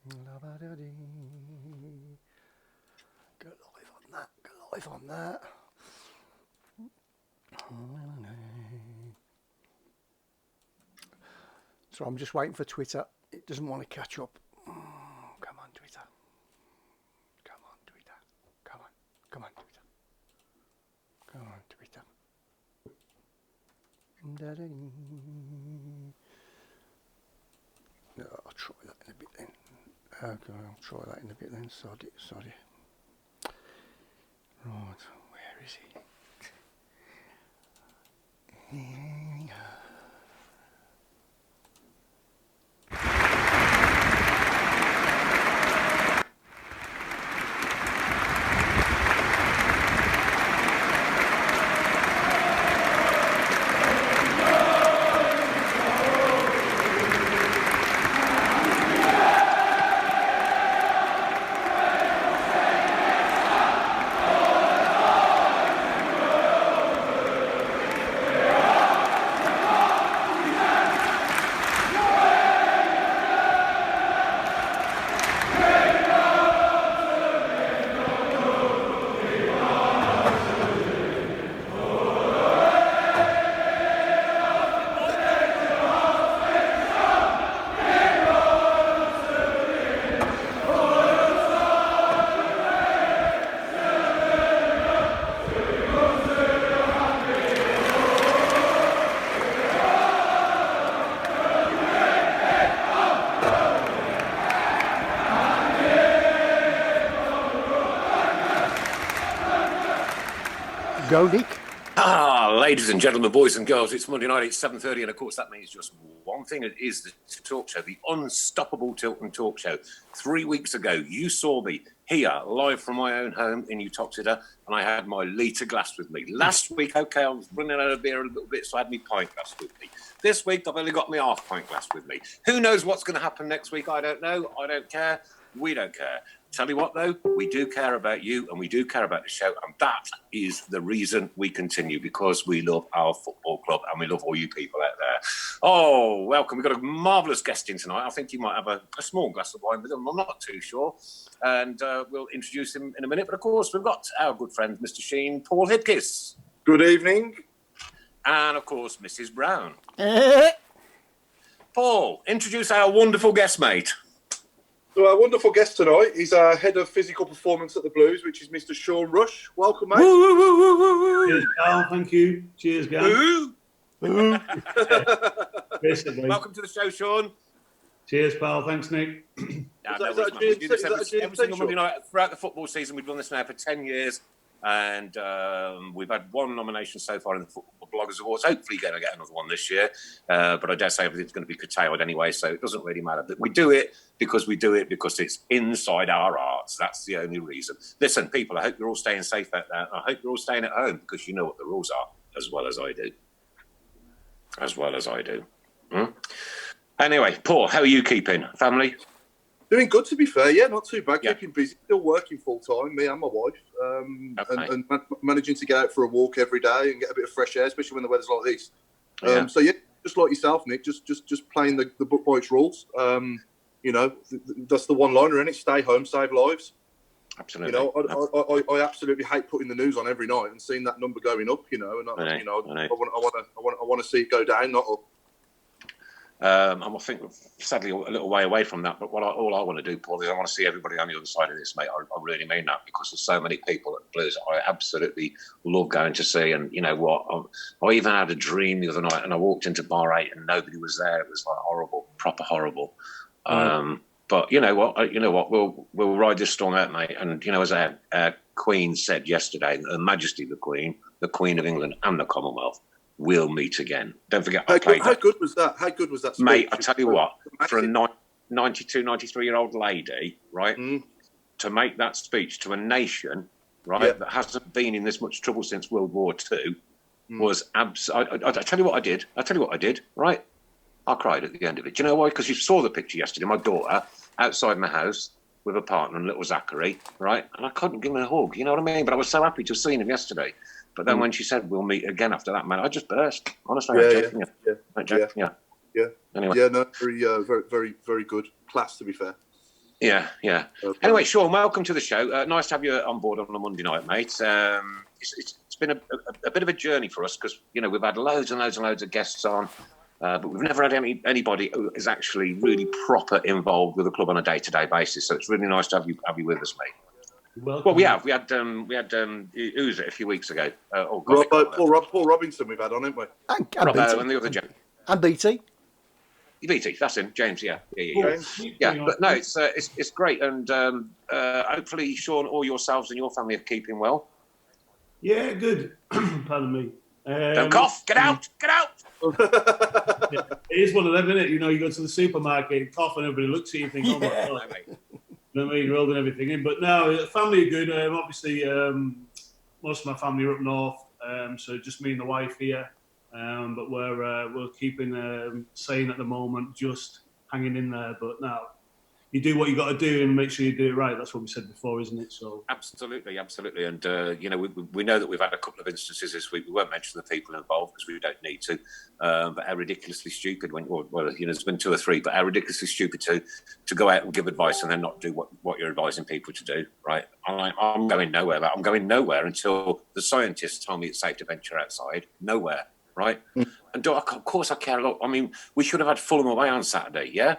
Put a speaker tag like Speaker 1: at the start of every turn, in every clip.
Speaker 1: Go live on that. Go live on that. So I'm just waiting for Twitter. It doesn't want to catch up. Come on, Twitter. Come on, Twitter. Come on. Come on, Twitter. Come on, Twitter. No, I'll try that in a bit then. Okay, I'll try that in a bit then. Sorry. Right, where is he? Here we go. Go, Nick.
Speaker 2: Ladies and gentlemen, boys and girls, it's Monday night, it's 7:30, and of course that means just one thing. It is the talk show, the unstoppable Tilton talk show. 3 weeks ago, you saw me here, live from my own home in Uttoxeter, and I had my litre glass with me. Last week, okay, I was running out of beer a little bit, so I had my pint glass with me. This week, I've only got my half pint glass with me. Who knows what's going to happen next week? I don't know. I don't care. We don't care. Tell you what, though, we do care about you and we do care about the show, and that is the reason we continue, because we love our football club and we love all you people out there. Oh, welcome. We've got a marvellous guest in tonight. I think you might have a small glass of wine with him. I'm not too sure. And we'll introduce him in a minute. But, of course, we've got our good friend, Mr. Sheen, Paul Hipkiss.
Speaker 3: Good evening.
Speaker 2: And, of course, Mrs. Brown. Paul, introduce our wonderful guest, mate.
Speaker 3: So our wonderful guest tonight is our head of physical performance at the Blues, which is Mr. Sean Rush. Welcome, mate.
Speaker 4: Woo, woo, woo, woo, woo, woo. Cheers, Carl. Thank you. Cheers, guys. Basically.
Speaker 2: Welcome to the show, Sean.
Speaker 4: Cheers, pal. Thanks, Nick.
Speaker 2: Every single Monday night throughout the football season. We've done this now for 10 years, and we've had one nomination so far in the Football Bloggers Awards. Hopefully going to get another one this year, but I dare say everything's going to be curtailed anyway, so it doesn't really matter. But we do it because it's inside our hearts. That's the only reason. Listen, people, I hope you're all staying safe out there. I hope you're all staying at home, because you know what the rules are, as well as I do. Anyway, Paul, how are you keeping? Family?
Speaker 3: Doing good, to be fair. Yeah, not too bad. Yeah. Keeping busy. Still working full time, me and my wife. And managing to get out for a walk every day and get a bit of fresh air, especially when the weather's like this. So, yeah, just like yourself, Nick, just playing the book by its rules. You know, that's the one-liner, isn't it? Stay home, save lives.
Speaker 2: Absolutely.
Speaker 3: You know, I absolutely hate putting the news on every night and seeing that number going up. You know, and I want to see it go down, not up.
Speaker 2: I think we're sadly a little way away from that, but all I want to do, Paul, is I want to see everybody on the other side of this, mate. I really mean that, because there's so many people at the Blues I absolutely love going to see. And you know what? I even had a dream the other night, and I walked into Bar 8 and nobody was there. It was like horrible, proper horrible. But you know what? We'll ride this storm out, mate. And you know, as our Queen said yesterday, Her Majesty the Queen of England and the Commonwealth, we'll meet again. Don't forget,
Speaker 3: how good was that? How good was that speech?
Speaker 2: Mate, I tell you what, for a 92, 93-year-old lady, right, to make that speech to a nation, right, that hasn't been in this much trouble since World War II, was absolutely... I tell you what I did, right? I cried at the end of it. Do you know why? Because you saw the picture yesterday, my daughter, outside my house, with a partner and little Zachary, right? And I couldn't give him a hug, you know what I mean? But I was so happy to have seen him yesterday. But then when she said we'll meet again after that, man, I just burst. Honestly,
Speaker 3: Yeah.
Speaker 2: Anyway.
Speaker 3: Yeah, no, very, very, very good. Class, to be fair.
Speaker 2: Yeah. Anyway, Sean, welcome to the show. Nice to have you on board on a Monday night, mate. It's been a bit of a journey for us because, we've had loads and loads and loads of guests on, but we've never had anybody who is actually really proper involved with the club on a day-to-day basis. So it's really nice to have you with us, mate.
Speaker 4: Welcome.
Speaker 2: Well, we had Uza a few weeks ago.
Speaker 3: Paul Robinson we've had on, haven't we?
Speaker 1: And
Speaker 2: Robbo
Speaker 1: BT.
Speaker 2: and the other James.
Speaker 1: And BT.
Speaker 2: BT, that's him, James. Yeah. But no, it's great, and hopefully, Sean, all yourselves and your family are keeping well.
Speaker 4: Yeah, good. Pardon me.
Speaker 2: Don't cough. Get out.
Speaker 4: Yeah, it is one of them, isn't it? You go to the supermarket, cough, and everybody looks at you and think, oh my God. You know what I mean? You're holding everything in. But no, family are good. Obviously, most of my family are up north, so just me and the wife here. But we're keeping sane at the moment, just hanging in there. But now, you do what you got to do and make sure you do it right. That's what we said before, isn't it? So
Speaker 2: absolutely. And we know that we've had a couple of instances this week. We won't mention the people involved because we don't need to. But how ridiculously stupid there's been 2 or 3. But how ridiculously stupid to go out and give advice and then not do what you're advising people to do. Right? I'm going nowhere. I'm going nowhere until the scientists tell me it's safe to venture outside. Nowhere. Right? And of course I care a lot. I mean, we should have had Fulham away on Saturday. Yeah.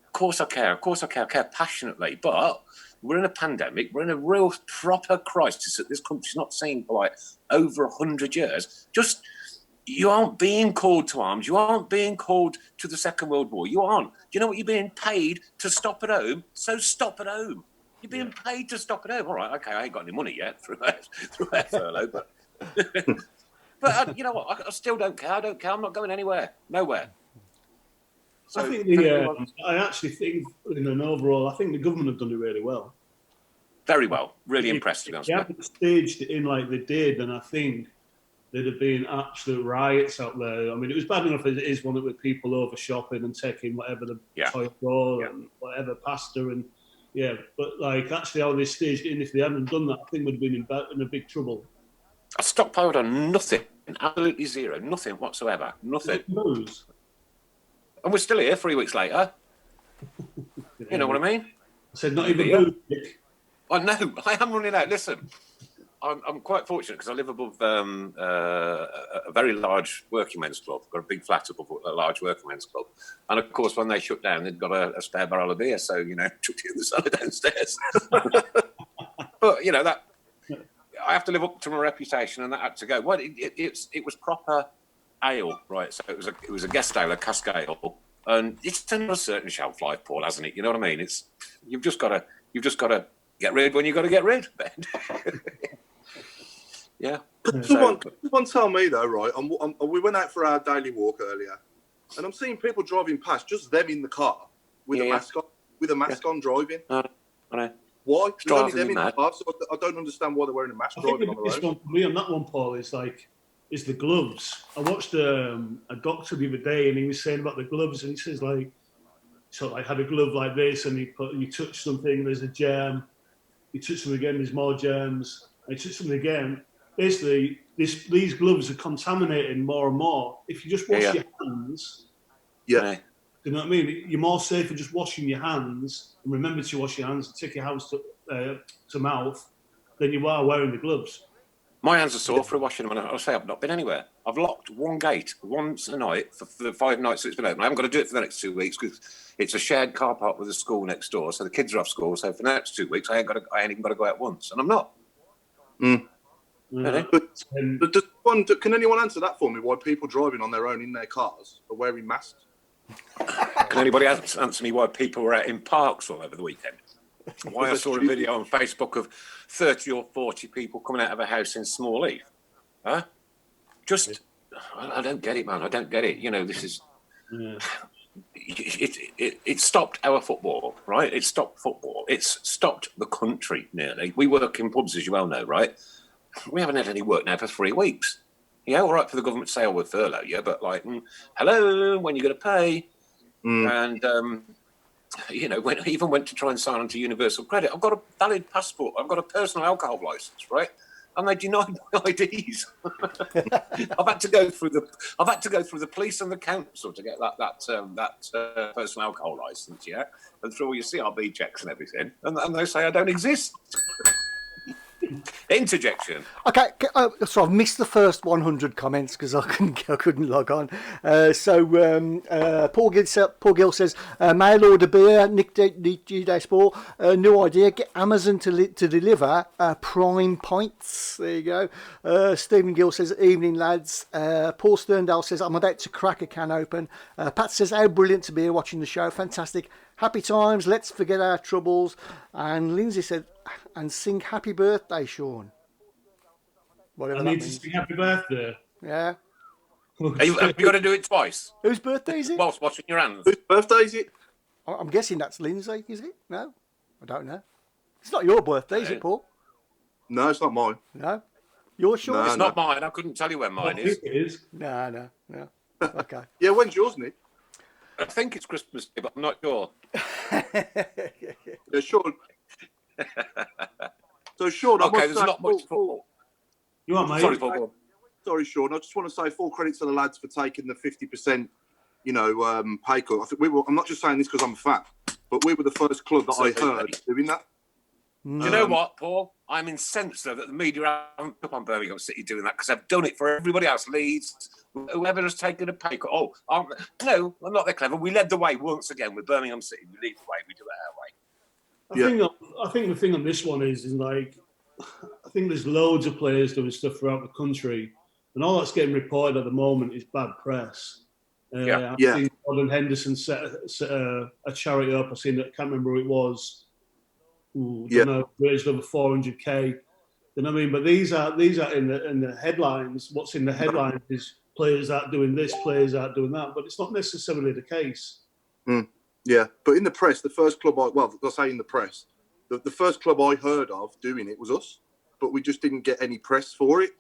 Speaker 2: Of course I care. I care passionately. But we're in a pandemic. We're in a real proper crisis that this country's not seen for like over 100 years. Just, you aren't being called to arms. You aren't being called to the Second World War. You aren't. Do you know what you're being paid to stop at home? So stop at home. You're being paid to stop at home. All right, okay, I ain't got any money yet through our furlough, but... But you know what? I still don't care. I don't care. I'm not going anywhere. Nowhere. So,
Speaker 4: I think I actually think, overall, I think the government have done it really well.
Speaker 2: Very well. Really impressed, to be honest.
Speaker 4: If they hadn't staged it in like they did, then I think there'd have been absolute riots out there. I mean, it was bad enough as it is, with people over shopping and taking whatever the toilet roll and whatever pasta and but like actually how they staged it in, if they hadn't done that, I think we'd have been in a big trouble.
Speaker 2: I stockpiled on nothing, absolutely zero, nothing whatsoever, nothing. And we're still here 3 weeks later. You know what I mean?
Speaker 4: I said not even booze.
Speaker 2: I know, I am running out. Listen, I'm quite fortunate because I live above a very large working men's club. Got a big flat above a large working men's club. And of course, when they shut down, they'd got a spare barrel of beer. So, chucked it in the cellar downstairs. But, that... I have to live up to my reputation, and that had to go. Well, it was proper ale, right? So it was a guest ale, a cask ale, and it's done a certain shelf life, Paul, hasn't it? You know what I mean? You've just got to get rid when you got to get rid. Yeah.
Speaker 3: Someone tell me though, right? We went out for our daily walk earlier, and I'm seeing people driving past, just them in the car with a mask on, driving.
Speaker 2: I know.
Speaker 3: Why? There's only them in the car, so I don't understand why they're wearing a mask driving on the road.
Speaker 4: This one for me on that one, Paul, is the gloves. I watched a doctor the other day, and he was saying about the gloves, and he says had a glove like this, and you touch something, there's a germ. You touch something again, there's more germs. And you touch something again. Basically, these gloves are contaminating more and more. If you just wash your hands, you know what I mean? You're more safe for just washing your hands, and remember to wash your hands and take your hands to mouth, than you are wearing the gloves.
Speaker 2: My hands are sore for washing them, and I'll say I've not been anywhere. I've locked one gate once a night for the 5 nights it's been open. I haven't got to do it for the next 2 weeks because it's a shared car park with a school next door, so the kids are off school. So for the next 2 weeks, I ain't even got to go out once, and I'm not.
Speaker 3: But can anyone answer that for me? Why people driving on their own in their cars are wearing masks?
Speaker 2: Can anybody answer me why people were out in parks all over the weekend? Why I saw a video on Facebook of 30 or 40 people coming out of a house in Small Heath. Huh? I don't get it, man. I don't get it. This is... It stopped our football, right? It stopped football. It's stopped the country, nearly. We work in pubs, as you well know, right? We haven't had any work now for 3 weeks. Yeah, all right for the government to say, we'll furlough you, but hello, when are you going to pay? And, when I even went to try and sign on to Universal Credit, I've got a valid passport. I've got a personal alcohol license, right? and they denied my IDs. I've had to go through the police and the council to get that personal alcohol licence, yeah, and through all your CRB checks and everything, and they say I don't exist. Interjection.
Speaker 1: Okay, so I've missed the first 100 comments because I couldn't log on. Paul Gill says, mail order beer, Nick G Sport, new idea, get Amazon to deliver prime pints. There you go. Stephen Gill says, evening lads. Paul Sterndale says, I'm about to crack a can open. Pat says, how brilliant to be here watching the show, fantastic. Happy times, let's forget our troubles. And Lindsay said, and sing happy birthday, Sean. Whatever
Speaker 4: I need to sing happy birthday.
Speaker 1: Yeah.
Speaker 2: Have you got to do it twice?
Speaker 1: Whose birthday is it?
Speaker 2: Whilst washing your hands.
Speaker 3: Whose birthday is it?
Speaker 1: I'm guessing that's Lindsay, is it? No? I don't know. It's not your birthday, is it, Paul?
Speaker 3: No, it's not mine.
Speaker 1: No? Yours, Sean?
Speaker 3: No,
Speaker 2: It's not mine. I couldn't tell you when mine is.
Speaker 4: It is.
Speaker 1: No. Okay.
Speaker 3: Yeah, when's yours, Nick?
Speaker 2: I think it's Christmas Day, but I'm not sure.
Speaker 3: Yeah, Sean. So, Sean,
Speaker 2: Okay, there's not much football.
Speaker 4: You want, mate?
Speaker 2: Sorry, Paul.
Speaker 3: Sorry, Sean. I just want to say full credit to the lads for taking the 50%, pay cut. I think I'm not just saying this because I'm a fan, but we were the first club that I heard doing that.
Speaker 2: Do you know what, Paul? I'm incensed though that the media haven't put up on Birmingham City doing that because they've done it for everybody else. Leeds, whoever has taken a pay cut. No, I'm not that clever. We led the way once again with Birmingham City. We lead the way. We do it our way.
Speaker 4: I think the thing on this one is like, I think there's loads of players doing stuff throughout the country, and all that's getting reported at the moment is bad press. I've seen Gordon Henderson set a charity up. I've seen it. I can't remember who it was. Raised over 400k. You know what I mean? But these are in the headlines. What's in the headlines is players aren't doing this, players aren't doing that. But it's not necessarily the case.
Speaker 3: Yeah, but in the press, the first club I'll say in the press, the first club I heard of doing it was us, but we just didn't get any press for it.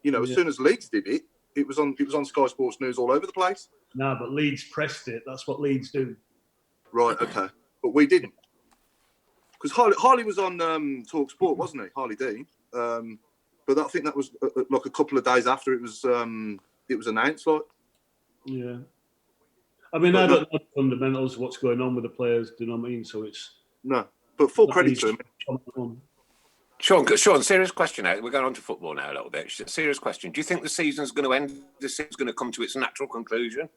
Speaker 3: As soon as Leeds did it, it was on Sky Sports News all over the place.
Speaker 4: No, but Leeds pressed it. That's what Leeds do.
Speaker 3: Right, okay. But we didn't. Because Harley was on Talk Sport, wasn't he? Harley Dean. But I think that was like a couple of days after it was announced. Like,
Speaker 4: yeah. I mean, I don't know the fundamentals of what's going on with the players. Do you know what I mean? So it's
Speaker 3: no, but full credit to him.
Speaker 2: Sean, serious question now. We're going on to football now a little bit. Serious question. Do you think the season's going to end? The season's going to come to its natural conclusion?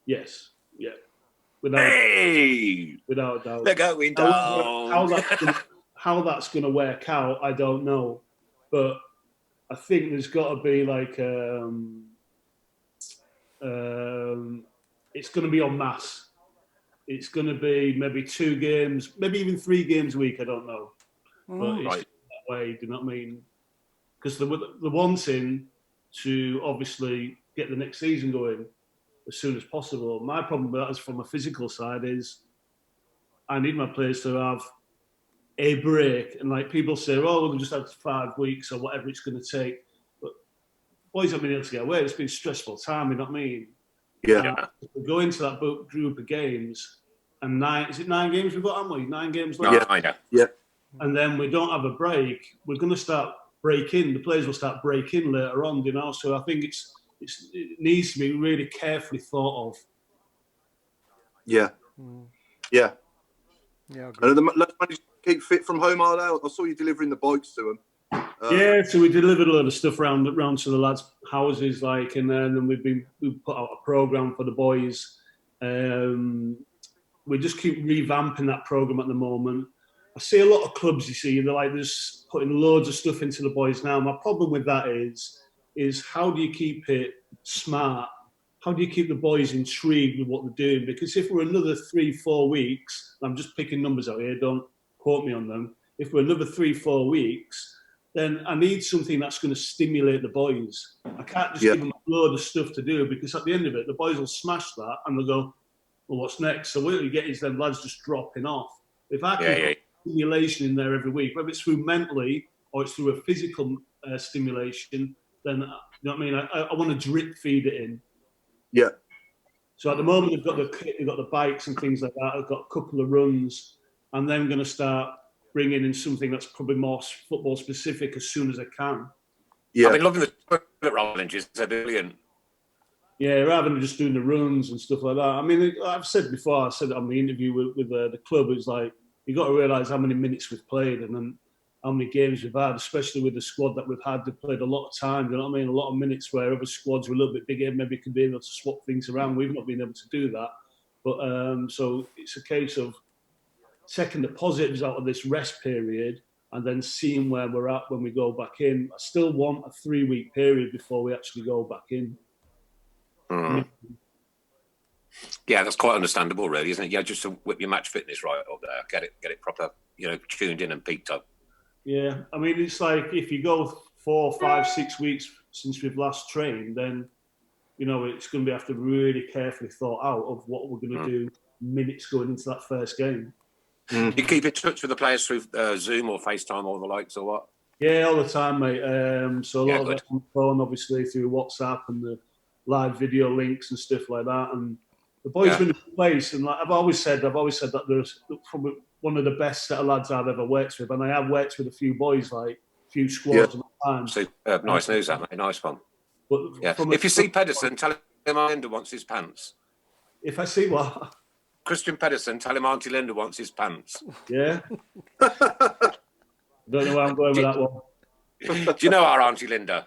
Speaker 4: Yes. Yeah.
Speaker 2: Without
Speaker 4: a doubt.
Speaker 2: They're going down.
Speaker 4: How that's going to work out, I don't know. But I think there's got to be like it's going to be en masse. It's going to be maybe 2 games, maybe even 3 games a week. I don't know. But it's that way. Do you know what I mean? Because they're wanting to obviously get the next season going as soon as possible. My problem with that is from a physical side is I need my players to have a break. And like people say, we'll just have 5 weeks or whatever it's going to take. But boys haven't been able to get away. It's been a stressful time, you know what I mean?
Speaker 3: Yeah.
Speaker 4: We go into that group of games and 9 games we've got, haven't we? 9 games left.
Speaker 3: Yeah.
Speaker 4: And then we don't have a break. We're going to start breaking. The players will start breaking later on, So I think it needs to be really carefully thought of.
Speaker 3: Yeah. Yeah.
Speaker 1: Yeah.
Speaker 3: And let's manage to keep fit from home, are they? I saw you delivering the bikes to them.
Speaker 4: So we delivered a lot of stuff around to the lads' houses, and then we've put out a program for the boys. We just keep revamping that program at the moment. I see a lot of clubs, they're just putting loads of stuff into the boys now. My problem with that is how do you keep it smart? How do you keep the boys intrigued with what they're doing? Because if we're another 3-4 weeks, I'm just picking numbers out here, don't quote me on them. If we're another 3-4 weeks, then I need something that's going to stimulate the boys. I can't just give them a load of stuff to do because at the end of it, the boys will smash that and they'll go, well, what's next? So what you get is them lads just dropping off. If I can put stimulation in there every week, whether it's through mentally or it's through a physical stimulation, then you know what I mean. I want to drip feed it in.
Speaker 3: Yeah.
Speaker 4: So at the moment they've got the bikes and things like that. I've got a couple of runs, and then I'm going to start bringing in something that's probably more football specific as soon as I can.
Speaker 3: Yeah.
Speaker 2: I've been loving the toilet roll challenges. They're brilliant.
Speaker 4: Yeah, rather than just doing the runs and stuff like that. I mean, I've said before, I said it on the interview with the club, it's like, you got to realise how many minutes we've played and then how many games we've had, especially with the squad that we've had. They've played a lot of time, you know what I mean? A lot of minutes where other squads were a little bit bigger, maybe could be able to swap things around. We've not been able to do that. But so it's a case of taking the positives out of this rest period and then seeing where we're at when we go back in. I still want a 3-week period before we actually go back in.
Speaker 2: Yeah, that's quite understandable, really, isn't it? Yeah, just to whip your match fitness right up there, get it proper, tuned in and peaked up.
Speaker 4: Yeah, I mean, it's like if you go 4, 5, 6 weeks since we've last trained, then it's going to be have to really carefully thought out of what we're going to do minutes going into that first game.
Speaker 2: You keep in touch with the players through Zoom or FaceTime or the likes, or what?
Speaker 4: Yeah, all the time, mate. So a lot of
Speaker 2: good.
Speaker 4: it on the phone, obviously, through WhatsApp and the live video links and stuff like that. And the boys are in a good place. And like I've always said that there's probably one of the best set of lads I've ever worked with. And I have worked with a few boys, like a few squads at the time.
Speaker 2: Superb. Nice news, that, mate. Nice one.
Speaker 4: But
Speaker 2: if you see Pedersen, tell him Auntie Linda wants his pants.
Speaker 4: If I see what?
Speaker 2: Christian Pedersen, tell him Auntie Linda wants his pants.
Speaker 4: Yeah. Don't know where I'm going with that one.
Speaker 2: Do you know our Auntie Linda?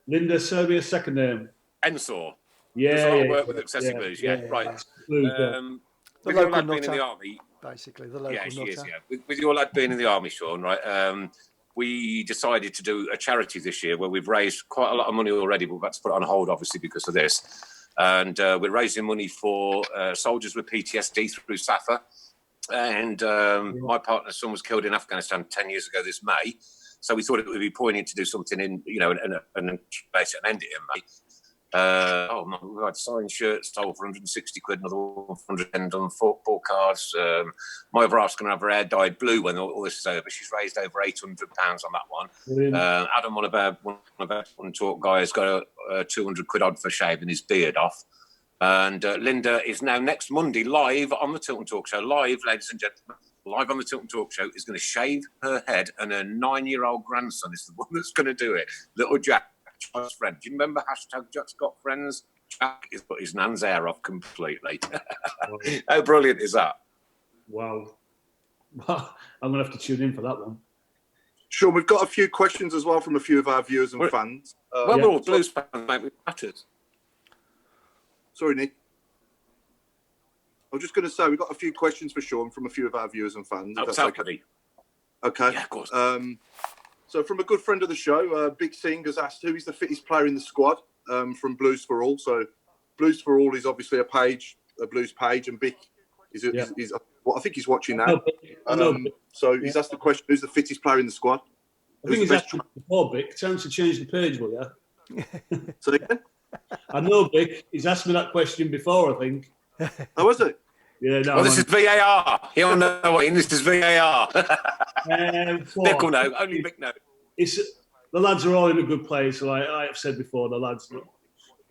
Speaker 4: Linda, Serbia's second name.
Speaker 2: Ensor.
Speaker 4: Yeah.
Speaker 2: Does a lot of work with Excessive Blues. Yeah, right. With your lad being in the army,
Speaker 1: basically the local.
Speaker 2: Yeah, she is. Yeah, with your lad being in the army, Sean. Right. We decided to do a charity this year where we've raised quite a lot of money already, but we've had to put it on hold, obviously, because of this. And we're raising money for soldiers with PTSD through SAFA. And my partner's son was killed in Afghanistan 10 years ago this May. So we thought it would be poignant to do something in, and basically end it in May. We had signed shirts sold for 160 quid, another 100 and on football cards. My other half's going to have her hair dyed blue when all this is over. She's raised over £800 on that one. Adam, one of our talk guys, got 200 quid odd for shaving his beard off. And Linda is now next Monday live on the Tilton Talk Show. Live, ladies and gentlemen, live on the Tilton Talk Show, is going to shave her head, and her 9-year-old grandson is the one that's going to do it. Little Jack. Jack's friend. Do you remember #Jack's got friends? Jack has put his nan's hair off completely. How brilliant is that?
Speaker 4: Wow. I'm going to have to tune in for that one.
Speaker 3: Sure, we've got a few questions as well from a few of our viewers and fans.
Speaker 2: We're all Blues fans, mate. We matters.
Speaker 3: Sorry, Nick. I was just going to say, we've got a few questions for Sean from a few of our viewers and fans.
Speaker 2: That's okay.
Speaker 3: Okay.
Speaker 2: Yeah, of course.
Speaker 3: So from a good friend of the show, Big Sing has asked who is the fittest player in the squad from Blues for All. So Blues for All is obviously a Blues page, and Bick is I think he's watching now. So he's asked the question, who's the fittest player in the squad?
Speaker 4: I think he's asked before, Bick. Time to change the page, will you?
Speaker 3: So again?
Speaker 4: I know, Bick. He's asked me that question before, I think.
Speaker 3: Oh, was it?
Speaker 4: Yeah, no.
Speaker 2: Well, this is VAR. He'll know what this is VAR. Bick will know. Only Bick knows.
Speaker 4: The lads are all in a good place. Like I've said before, the lads,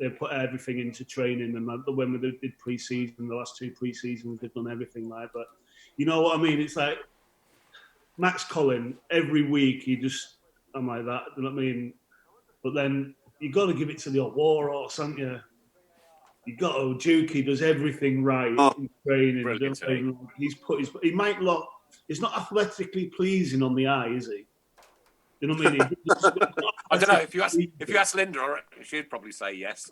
Speaker 4: they put everything into training. And when we did pre-season, the last 2 pre-seasons, they've done everything like. But you know what I mean? It's like Max Collin, every week I'm like that. You know what I mean? But then you got to give it to the old war horse, haven't you? You got to. Dukey does everything right in training. He might not. He's not athletically pleasing on the eye, is he? You know what I mean?
Speaker 2: I don't know. If you ask Linda, she'd probably say yes.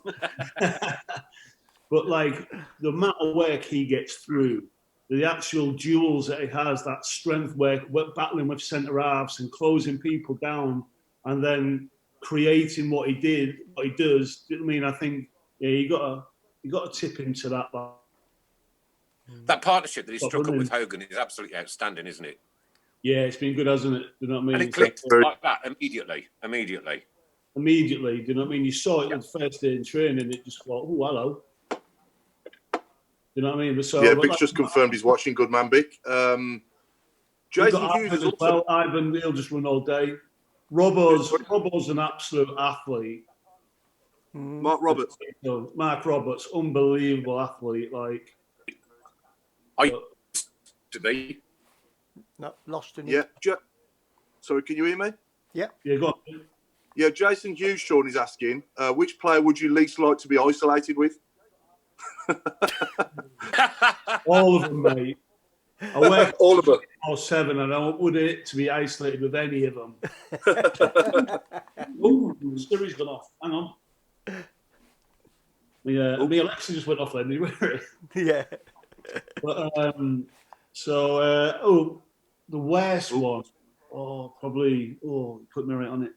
Speaker 4: But like the amount of work he gets through, the actual duels that he has, that strength work, battling with centre halves and closing people down, and then creating what he does. You know what I mean? I think you got to tip him to that.
Speaker 2: That partnership that he struck up with Hogan is absolutely outstanding, isn't it?
Speaker 4: Yeah, it's been good, hasn't it? Do you know what I mean?
Speaker 2: And it clicked like that immediately.
Speaker 4: Immediately, do you know what I mean? You saw it the first day in training, it just thought, oh, hello. Do you know what I mean? So,
Speaker 3: Bick's just confirmed he's watching. Good man, Bick. Jason Hughes as well.
Speaker 4: Ivan, he'll just run all day. Robbo's an absolute athlete.
Speaker 3: Mark Roberts,
Speaker 4: unbelievable athlete. Like,
Speaker 2: I used to be.
Speaker 1: No, lost in
Speaker 3: yeah. Sorry, can you hear me?
Speaker 1: Yeah.
Speaker 4: Yeah, go on.
Speaker 3: Yeah, Jason Hughes, Sean is asking, which player would you least like to be isolated with?
Speaker 4: All of them, mate. I work
Speaker 3: all of them.
Speaker 4: 7, and I want it to be isolated with any of them. Oh, Siri's gone off. Hang on. The Alexa just went off then.
Speaker 1: Yeah.
Speaker 4: But, the worst one. Oh, probably. Oh, put me right on it.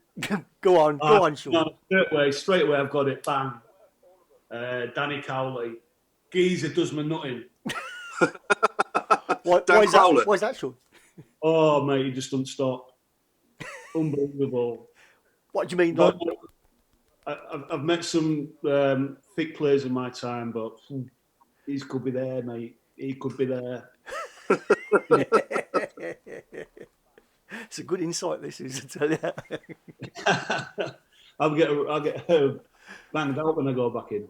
Speaker 1: Go on, Sean.
Speaker 4: No, straight away, I've got it. Bang. Danny Cowley. Geezer does me nothing.
Speaker 1: Why is that, Sean?
Speaker 4: Oh, mate, he just doesn't stop. Unbelievable.
Speaker 1: What do you mean? Like...
Speaker 4: I've met some thick players in my time, but he could be there, mate. He could be there.
Speaker 1: It's a good insight, this is, I tell you.
Speaker 4: I'll get banged out when I go back in.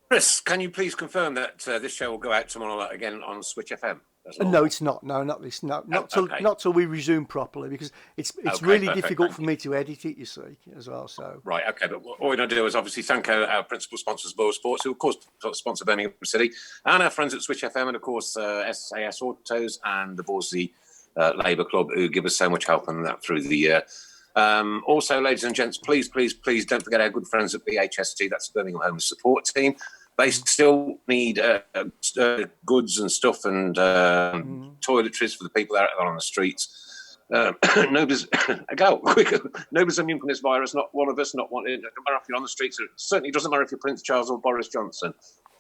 Speaker 2: Chris, can you please confirm that this show will go out tomorrow again on Switch FM?
Speaker 1: No, it's not. No, not this. No, not till we resume properly, because it's really difficult for me to edit it. You see, as well. So
Speaker 2: right, okay. But all we're going to do is obviously thank our principal sponsors, Bow Sports, who of course sponsor Birmingham City, and our friends at Switch FM, and of course SAS Autos and the Borsey Labour Club, who give us so much help on that through the year. Also, ladies and gents, please don't forget our good friends at BHST. That's the Birmingham Homeless Support Team. They still need goods and stuff and toiletries for the people out there on the streets. Nobody's nobody's immune from this virus. Not one of us. Not one. It doesn't matter if you're on the streets. It certainly doesn't matter if you're Prince Charles or Boris Johnson.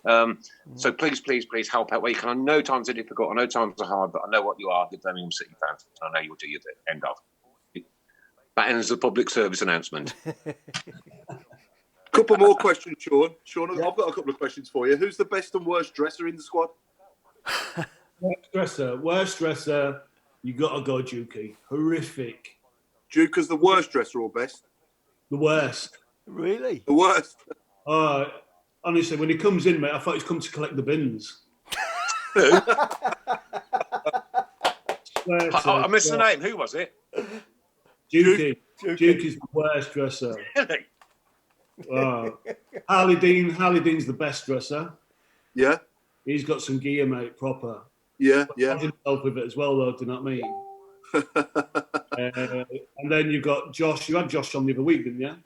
Speaker 2: So please help out where you can. I know times are difficult. I know times are hard, but I know what you are, the Birmingham City fans. I know you'll do your end of. That ends the public service announcement.
Speaker 3: Couple more questions, Sean. Sean, I've got a couple of questions for you. Who's the best and worst dresser in the squad?
Speaker 4: Worst dresser, you got to go Dukey. Horrific.
Speaker 3: Duke the worst dresser or best?
Speaker 4: The worst.
Speaker 1: Really?
Speaker 3: The worst?
Speaker 4: Honestly, when he comes in, mate, I thought he's come to collect the bins.
Speaker 2: I missed the name. Who was it?
Speaker 4: Dukey. Dukey's the worst dresser. Harley Dean's the best dresser.
Speaker 3: Yeah.
Speaker 4: He's got some gear, mate, proper.
Speaker 3: Yeah.
Speaker 4: Help with it as well, though, do you know what I mean? And then you've got Josh. You had Josh on the other week, didn't you?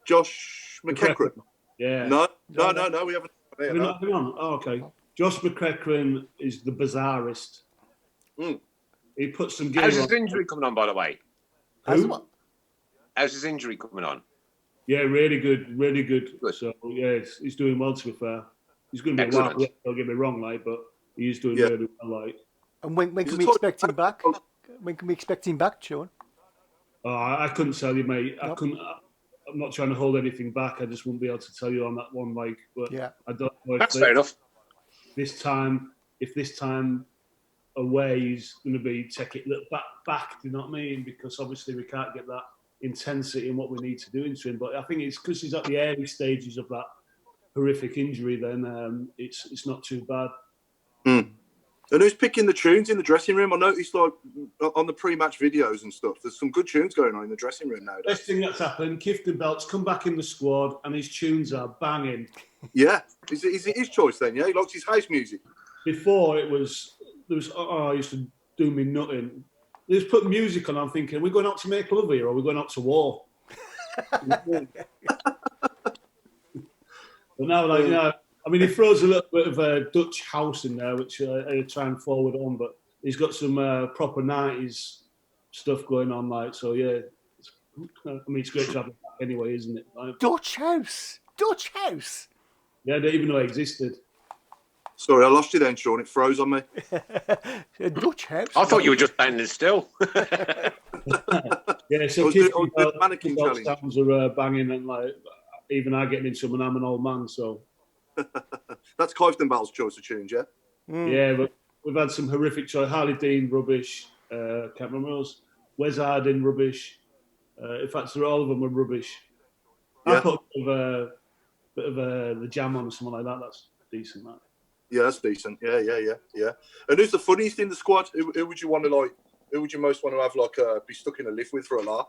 Speaker 3: Josh McEachran.
Speaker 4: Yeah.
Speaker 3: No, we haven't.
Speaker 4: We're not on. Oh, okay. Josh McEachran is the bizarrest. He put some gear on.
Speaker 2: How's his injury coming on, by the way? How's his injury coming on?
Speaker 4: Yeah, really good. So, yeah, he's doing well, to be fair. He's going to be a while, don't get me wrong, like, but he's doing really well, like.
Speaker 1: And when can we expect him back? When can we expect him back, Sean?
Speaker 4: I couldn't tell you, mate.
Speaker 1: Nope.
Speaker 4: I'm not trying to hold anything back. I just wouldn't be able to tell you on that one, like. But
Speaker 1: yeah.
Speaker 4: I don't know if
Speaker 2: that's fair enough.
Speaker 4: This time away, he's going to be taking it back. Do you know what I mean? Because obviously we can't get that intensity in what we need to do into him. But I think it's because he's at the early stages of that horrific injury. Then it's not too bad.
Speaker 3: And who's picking the tunes in the dressing room? I noticed, like, on the pre-match videos and stuff, there's some good tunes going on in the dressing room nowadays.
Speaker 4: Best thing that's happened, Kifton Belt's come back in the squad and his tunes are banging.
Speaker 3: Yeah. Is it his choice then, yeah? He likes his house music.
Speaker 4: Before I used to do me nothing. They just put music on, I'm thinking, are we going out to make love here or are we going out to war? But now, like, I mean, he throws a little bit of a Dutch house in there, which I try and forward on, but he's got some proper 90s stuff going on, like, so yeah. It's great to have it back anyway, isn't it? Like,
Speaker 1: Dutch house.
Speaker 4: Yeah, I didn't even know it existed.
Speaker 3: Sorry, I lost you then, Sean. It froze on me.
Speaker 1: Dutch house.
Speaker 2: I thought you were just standing still.
Speaker 4: Yeah, so
Speaker 3: mannequin challenge.
Speaker 4: Sounds are banging, and like even I getting into them, and I'm an old man, so.
Speaker 3: That's Clifton Bell's choice of tunes, yeah?
Speaker 4: Yeah, but we've had some horrific choice. Harley Dean, rubbish. Can't remember else. Wes Harding, rubbish. In fact, all of them were rubbish.
Speaker 3: Yeah.
Speaker 4: I put a bit of the Jam on or something like that. That's decent, that.
Speaker 3: Yeah, that's decent. Yeah. And who's the funniest in the squad? Who would you want to, like, Who would you most want to have be stuck in a lift with for a laugh?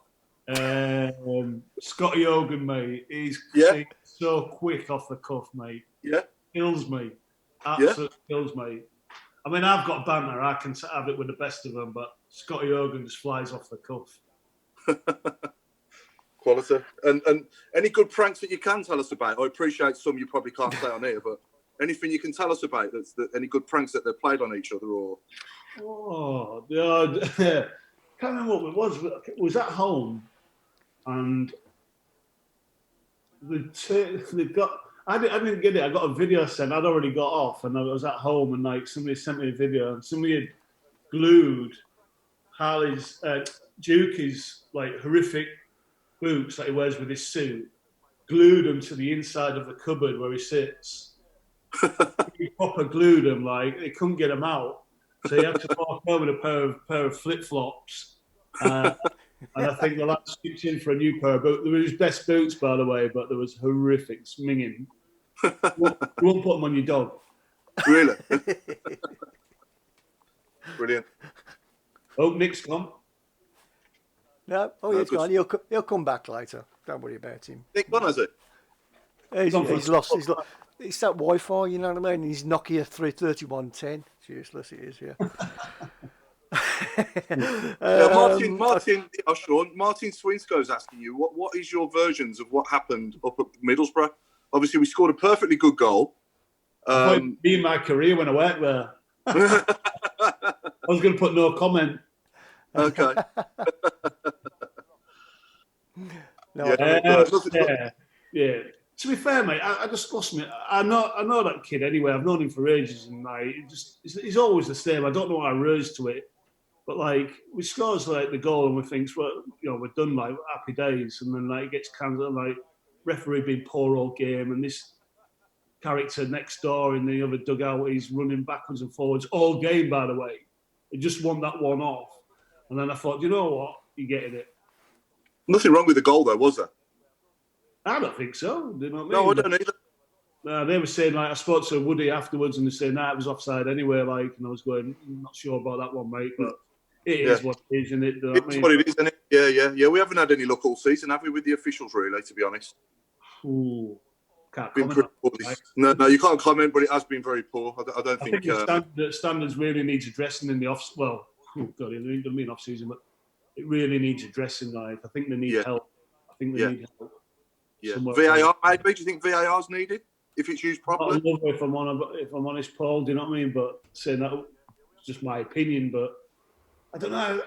Speaker 4: Scotty Hogan, mate. He's so quick off the cuff, mate.
Speaker 3: Yeah.
Speaker 4: Kills me. Absolutely kills me. I mean, I've got banter. I can have it with the best of them, but Scotty Hogan just flies off the cuff.
Speaker 3: Quality. And any good pranks that you can tell us about? I appreciate some you probably can't say on here, but anything you can tell us about any good pranks that they've played on each other or?
Speaker 4: Oh, yeah. Can't remember what it was. It was at home, and they got. I didn't get it. I got a video sent. I'd already got off, and I was at home, and like somebody sent me a video, and somebody had glued Dukey's like horrific boots that he wears with his suit, glued them to the inside of the cupboard where he sits. He proper glued them, like they couldn't get them out. So he had to walk home with a pair of flip flops, and I think the lad skipped in for a new pair of boots. They were his best boots, by the way, but there was horrific sminging. You won't put them on your dog.
Speaker 3: Really? Brilliant.
Speaker 4: Oh, Nick's gone.
Speaker 1: No, he's gone. He'll come back later. Don't worry about him.
Speaker 3: Nick gone, has he?
Speaker 1: He's lost. It's that Wi-Fi, you know what I mean? He's Nokia 3110. Useless it is, yeah.
Speaker 3: Martin Swinsko's asking you, what is your versions of what happened up at Middlesbrough? Obviously, we scored a perfectly good goal.
Speaker 4: Me in my career when I worked there. I was going to put no comment.
Speaker 3: Okay.
Speaker 4: Yeah. To be fair, mate, I just lost me. I know that kid anyway. I've known him for ages, and like, he's always the same. I don't know why I rose to it, but like, we scores like the goal, and we think, well, we're done, like happy days, and then like it gets cancelled, like referee being poor all game, and this character next door in the other dugout, he's running backwards and forwards all game. By the way, he just won that one off, and then I thought, you know what, you're getting it.
Speaker 3: Nothing wrong with the goal, though, was there?
Speaker 4: I don't think so. Do you know what I mean?
Speaker 3: No, I don't either.
Speaker 4: They were saying, like, I spoke to Woody afterwards, and they saying that it was offside anyway, like, and I was going, I'm not sure about that one, mate, but it is what it is, isn't it?
Speaker 3: It's what it is, isn't it? Yeah. We haven't had any luck all season, have we, with the officials, really, to be honest?
Speaker 4: Ooh, can't
Speaker 3: been
Speaker 4: comment.
Speaker 3: Right? No, you can't comment, but it has been very poor. I don't think
Speaker 4: the standards really needs addressing in the off. Well, God, it doesn't mean off season, but it really needs addressing. Like, I think they need help. I think they need help.
Speaker 3: Yeah, VAR. Maybe do you think VAR is needed if it's used properly?
Speaker 4: I love it if I'm honest, Paul. Do you know what I mean? But saying that, it's just my opinion. But I don't know.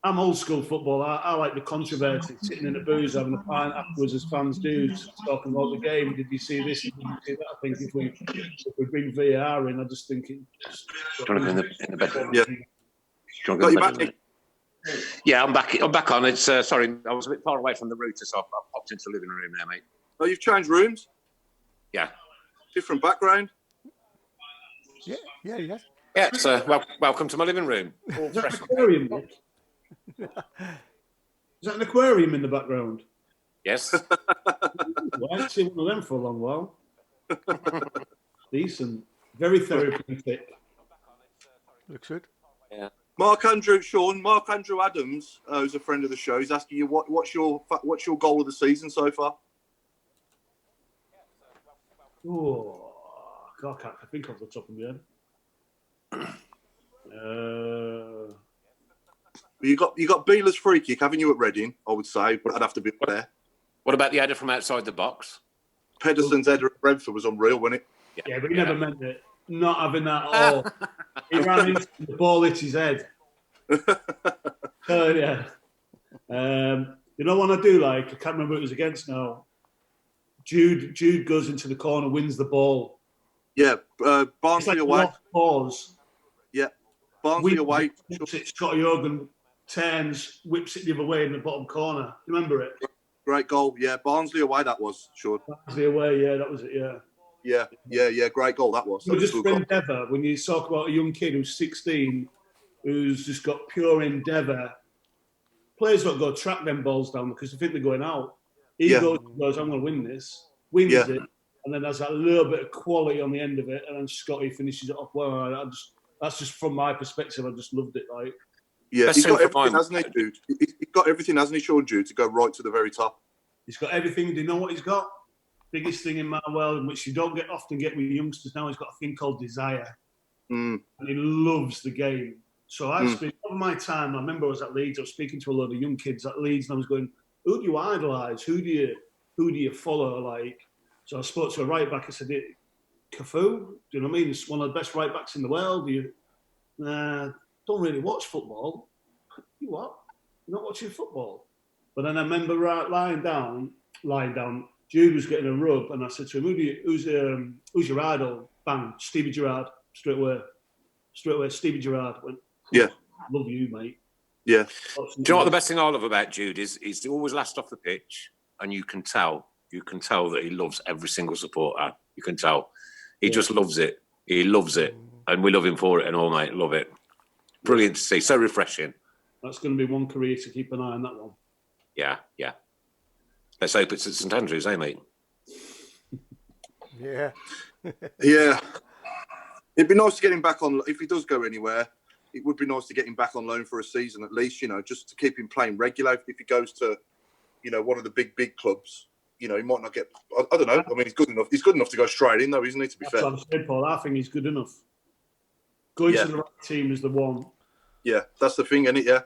Speaker 4: I'm old school football. I like the controversy, sitting in the booze, having a pint afterwards, as fans do, talking about the game. Did you see this? Did you see that? I think if we bring VAR in, I just think it.
Speaker 2: Do you want to go in the bedroom?
Speaker 3: Yeah.
Speaker 2: Got you back. Yeah, I'm back. I'm back on. It's sorry, I was a bit far away from the router, so I popped into the living room there, mate.
Speaker 3: Oh, you've changed rooms?
Speaker 2: Yeah.
Speaker 3: Different background?
Speaker 1: Yeah.
Speaker 2: Yeah, so welcome to my living room.
Speaker 4: Is that an aquarium? Is that an aquarium in the background?
Speaker 2: Yes.
Speaker 4: Well, I haven't seen one of them for a long while. Decent. Very therapeutic.
Speaker 1: Looks good.
Speaker 2: Yeah.
Speaker 3: Mark Andrew Adams, who's a friend of the show, he's asking you what's your goal of the season so far?
Speaker 4: Oh, God, I can't think off the top of my head.
Speaker 3: You got Beela's free kick, haven't you, at Reading? I would say, but I'd have to be there.
Speaker 2: What about the header from outside the box?
Speaker 3: Pedersen's header at Brentford was unreal, wasn't it?
Speaker 4: Yeah, but he never meant it. Not having that at all. He ran into the ball, hit his head. Oh, yeah. You know what I do like? I can't remember who it was against now. Jude goes into the corner, wins the ball.
Speaker 3: Yeah, Barnsley away.
Speaker 4: Pause.
Speaker 3: Yeah, Barnsley away.
Speaker 4: Scotty Hogan turns, whips it the other way in the bottom corner. Remember it?
Speaker 3: Great goal. Yeah, Barnsley away that was, sure.
Speaker 4: Barnsley away, yeah, that was it, yeah.
Speaker 3: Yeah, great goal that was.
Speaker 4: Just for endeavour, when you talk about a young kid who's 16, who's just got pure endeavour, players don't go track them balls down because they think they're going out. He goes, I'm going to win this, wins it, and then there's that little bit of quality on the end of it, and then Scotty finishes it off well. That's just from my perspective. I just loved it. Like,
Speaker 3: Yeah,
Speaker 2: Best
Speaker 3: he's got
Speaker 2: centre
Speaker 3: everything,
Speaker 2: forward.
Speaker 3: hasn't he, Jude? He's got everything, hasn't he, Sean Jude, to go right to the very top.
Speaker 4: He's got everything. Do you know what he's got? Biggest thing in my world, which you don't often get with youngsters now, he's got a thing called desire. And he loves the game. So I spent over my time, I remember I was at Leeds, I was speaking to a lot of young kids at Leeds, and I was going, who do you idolise? Who do you follow? Like, so I spoke to a right back, I said, Cafu, do you know what I mean? It's one of the best right backs in the world. Don't really watch football. You what? You're not watching football? But then I remember lying down, Jude was getting a rub, and I said to him, who's your idol? Bang, Stevie Gerrard, straight away, Stevie Gerrard went,
Speaker 3: yeah,
Speaker 4: love you, mate.
Speaker 3: Yeah.
Speaker 2: Do you know what the best thing I love about Jude is he always last off the pitch, and you can tell that he loves every single supporter. You can tell. He just loves it. He loves it. And we love him for it and all, mate. Love it. Brilliant to see. So refreshing.
Speaker 4: That's going to be one career to keep an eye on, that one.
Speaker 2: Yeah. Let's hope it's at St Andrews, eh, mate?
Speaker 1: Yeah.
Speaker 3: Yeah. It'd be nice to get him back on. If he does go anywhere, it would be nice to get him back on loan for a season at least, just to keep him playing regular. If he goes to, one of the big clubs, he might not get. I don't know. I mean, he's good enough. He's good enough to go straight in, though, isn't he? To be fair.
Speaker 4: That's what I'm saying, Paul. I think he's good enough. Going to the right team is the one.
Speaker 3: Yeah, that's the thing, isn't it? Yeah.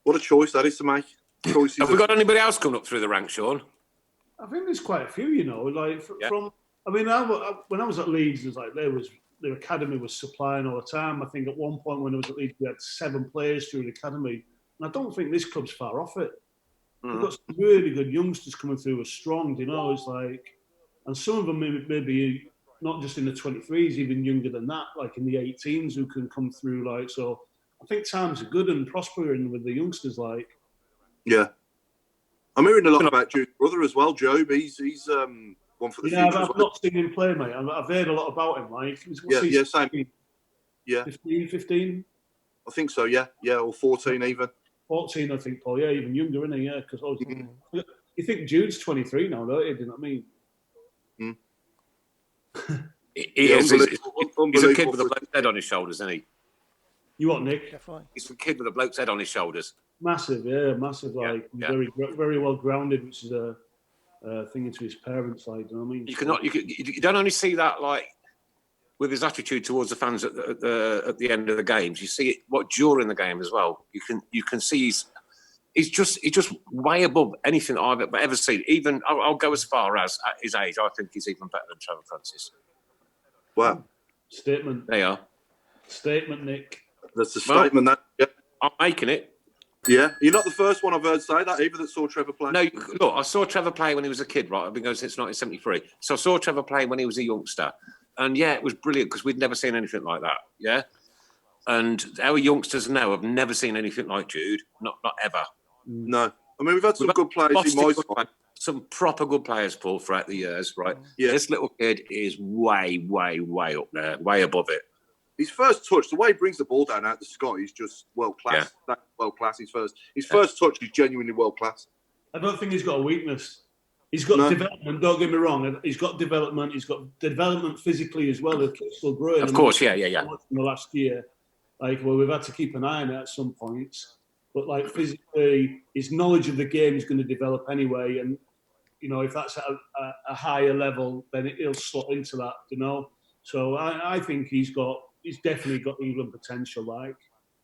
Speaker 3: What a choice that is to make.
Speaker 2: Have we got anybody else coming up through the ranks, Sean?
Speaker 4: I think there's quite a few, from. I mean, when I was at Leeds, there's their academy was supplying all the time. I think at one point when I was at Leeds, we had 7 players through the academy, and I don't think this club's far off it. We've got some really good youngsters coming through who are strong. It's like, and some of them maybe not just in the 23s, even younger than that, like in the 18s, who can come through. So I think times are good and prospering with the youngsters.
Speaker 3: Yeah, I'm hearing a lot about Jude's brother as well, Job. He's one for the future.
Speaker 4: Yeah, I've not seen him play, mate. I've heard a lot about him.
Speaker 3: Same. Yeah,
Speaker 4: 15.
Speaker 3: I think so. Yeah, or 14 even.
Speaker 4: 14, I think, Paul. Yeah, even younger, isn't he? Yeah, because you think Jude's 23 now, don't you? Do you know what I mean?
Speaker 2: He's a kid with a bloke's head on his shoulders, isn't he?
Speaker 4: You what, Nick?
Speaker 1: Definitely.
Speaker 2: He's a kid with a bloke's head on his shoulders.
Speaker 4: Massive. Very, very well grounded, which is a thing into his parents' side. You know what I mean?
Speaker 2: You don't only see that with his attitude towards the fans at the end of the games. You see it during the game as well. You can see he's just way above anything I've ever seen. Even I'll go as far as at his age, I think he's even better than Trevor Francis.
Speaker 3: Wow.
Speaker 4: Statement.
Speaker 2: They are.
Speaker 4: Statement, Nick.
Speaker 3: That's a statement.
Speaker 2: I'm making it.
Speaker 3: Yeah, you're not the first one I've heard say that either that saw Trevor play.
Speaker 2: No, look, I saw Trevor play when he was a kid, right? I've been going since 1973. So I saw Trevor play when he was a youngster. And yeah, it was brilliant because we'd never seen anything like that. Yeah. And our youngsters now have never seen anything like Jude. Not ever.
Speaker 3: No. I mean, we've had some good players in my side.
Speaker 2: Some proper good players, Paul, throughout the years, right?
Speaker 3: Yeah.
Speaker 2: This little kid is way, way, way up there, way above it.
Speaker 3: His first touch, the way he brings the ball down out the sky is just world class.
Speaker 2: Yeah.
Speaker 3: That's world class. His first touch is genuinely world class.
Speaker 4: I don't think he's got a weakness. He's got development. Don't get me wrong. He's got development. He's got development physically as well. The kid's still growing.
Speaker 2: Of course, yeah.
Speaker 4: In the last year, we've had to keep an eye on it at some points. But physically, his knowledge of the game is going to develop anyway. And if that's at a higher level, then he'll slot into that. So I think he's definitely got England potential.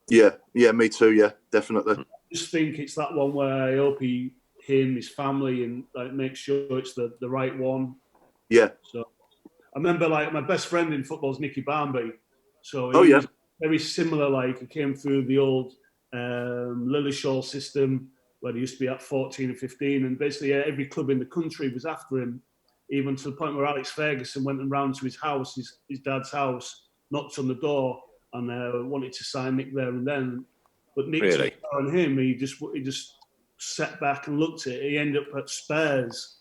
Speaker 3: Yeah, me too. Yeah, definitely.
Speaker 4: I just think it's that one where I hope his family, and make sure it's the right one.
Speaker 3: Yeah.
Speaker 4: So I remember my best friend in football is Nicky Barmby. So
Speaker 3: was
Speaker 4: very similar. He came through the old Lillishall system where he used to be at 14 and 15, and basically every club in the country was after him, even to the point where Alex Ferguson went around to his house, his dad's house, knocked on the door and wanted to sign Nick there and then. But Nick
Speaker 2: Really?
Speaker 4: on him, he just sat back and looked at it. He ended up at Spurs.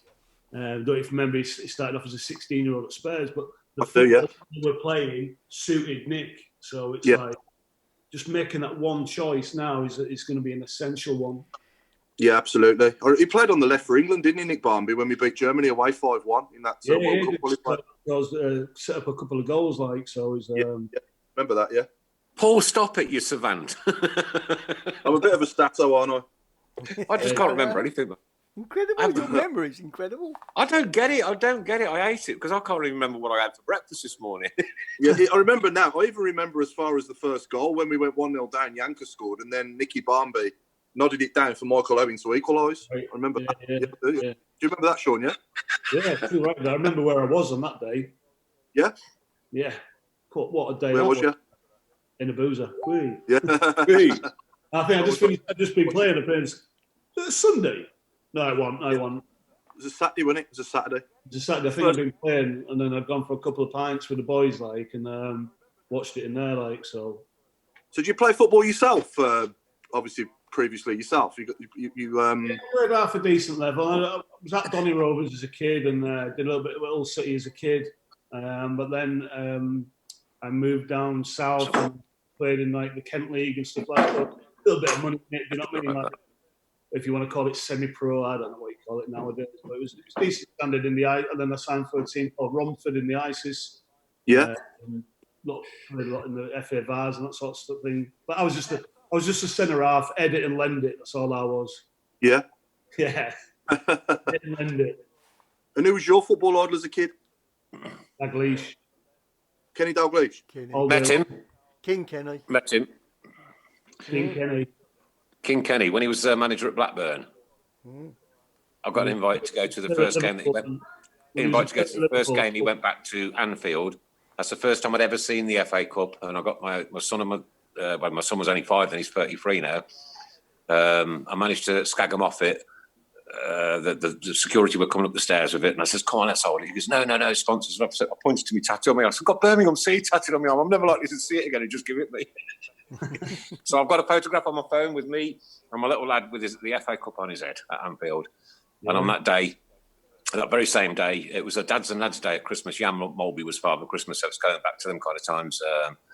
Speaker 4: I don't even remember, he started off as a 16-year-old at Spurs, but the football we were playing suited Nick. So it's just making that one choice now is going to be an essential one.
Speaker 3: Yeah, absolutely. He played on the left for England, didn't he, Nick Barmby, when we beat Germany away 5-1 in that World Cup qualifier?
Speaker 4: Set up a couple of goals, so he's.
Speaker 3: Remember that, yeah.
Speaker 2: Paul, stop it, you savant.
Speaker 3: I'm a bit of a stato, aren't I?
Speaker 2: I just can't remember anything.
Speaker 1: Incredible. Your memory is incredible.
Speaker 2: I don't get it. I hate it because I can't even remember what I had for breakfast this morning.
Speaker 3: Yeah, I remember now. I even remember as far as the first goal when we went 1-0 down, Yanker scored, and then Nicky Barmby nodded it down for Michael Owen to equalise. Right. I remember that.
Speaker 4: Yeah.
Speaker 3: Do you remember that, Sean, yeah?
Speaker 4: Yeah, too right. I remember where I was on that day.
Speaker 3: Yeah?
Speaker 4: Yeah. What a day.
Speaker 3: Where was you?
Speaker 4: In a boozer. Whee.
Speaker 3: Yeah.
Speaker 4: Whee. I think I've just been playing Sunday. No, I won.
Speaker 3: It was a Saturday, wasn't it? It was a Saturday.
Speaker 4: It's a Saturday. I think I've been playing, and then I've gone for a couple of pints with the boys, and watched it in there, So
Speaker 3: did you play football yourself? Obviously, previously yourself.
Speaker 4: I played half a decent level. I was at Donny Rovers as a kid, and did a little bit of Hull City as a kid. But then I moved down south and played in the Kent League and stuff like that. A little bit of money in it, you know what I mean? If you want to call it semi-pro, I don't know what you call it nowadays, but it was decent standard in the I. And then I signed for a team called Romford in the ISIS.
Speaker 3: Yeah.
Speaker 4: Played a lot in the FA Vars and that sort of stuff thing. But I was just a centre half, edit and lend it. That's all I was.
Speaker 3: Yeah.
Speaker 4: Yeah. Edit and lend it.
Speaker 3: And who was your football idol as a kid?
Speaker 4: Dalglish.
Speaker 3: Kenny Dalglish.
Speaker 2: Met him.
Speaker 1: King Kenny.
Speaker 2: Met him.
Speaker 4: King Kenny.
Speaker 2: King Kenny, when he was manager at Blackburn. I got an invite to go to the first game that he went. Invite to go to the first game. He went back to Anfield. That's the first time I'd ever seen the FA Cup, and I got my son. My son was only 5, and he's 33 now. I managed to scag him off it. The security were coming up the stairs with it, and I says, "Come on, let's hold it." He goes, "No, sponsors." And I pointed to me tattoo on me. I said, "I've got Birmingham City tattooed on me arm. I'm never likely to see it again. Just give it me." So I've got a photograph on my phone with me and my little lad with the FA Cup on his head at Anfield. Yeah. And on that day, that very same day, it was a Dads and Lads Day at Christmas. Jan Mulby was Father Christmas, so it's going back to them kind of times.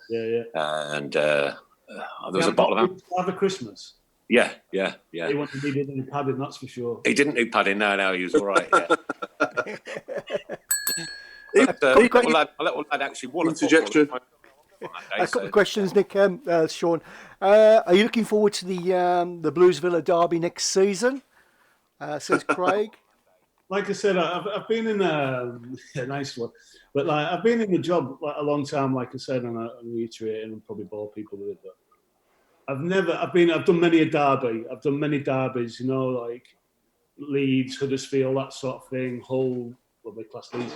Speaker 2: And there was a bottle of
Speaker 4: Father Christmas.
Speaker 2: Yeah.
Speaker 4: He needed any padding, that's for sure.
Speaker 2: He didn't need padding. No, he was all right. Yeah. A little lad actually won
Speaker 3: interjection.
Speaker 1: A couple of questions, Nick, Sean. Are you looking forward to the Blues Villa derby next season? Says Craig.
Speaker 4: Like I said, I've been in a nice one, but I've been in the job a long time. Like I said, and I'm reiterating and probably bore people with it, but I've done many a derby. I've done many derbies, like Leeds, Huddersfield, that sort of thing. Hull, well, they class Leeds,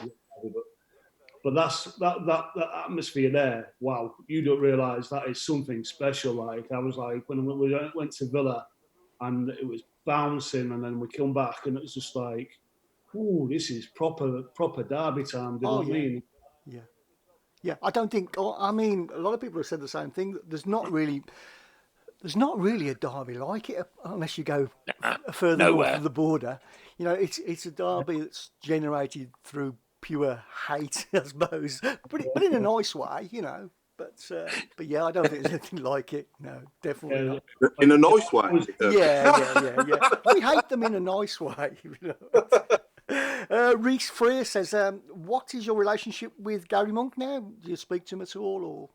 Speaker 4: but that's that atmosphere there. Wow, you don't realise that is something special. I was when we went to Villa, and it was bouncing, and then we come back, and it was just ooh, this is proper derby time. Do you know what I mean?
Speaker 1: Yeah. I don't think. I mean, a lot of people have said the same thing. There's not really a derby like it unless you go further north of the border. It's a derby that's generated through pure hate, I suppose, but in a nice way, But yeah, I don't think there's anything like it. No, definitely not.
Speaker 3: In a nice way.
Speaker 1: Yeah. We hate them in a nice way. Reese Freer says, "What is your relationship with Gary Monk now? Do you speak to him at all, or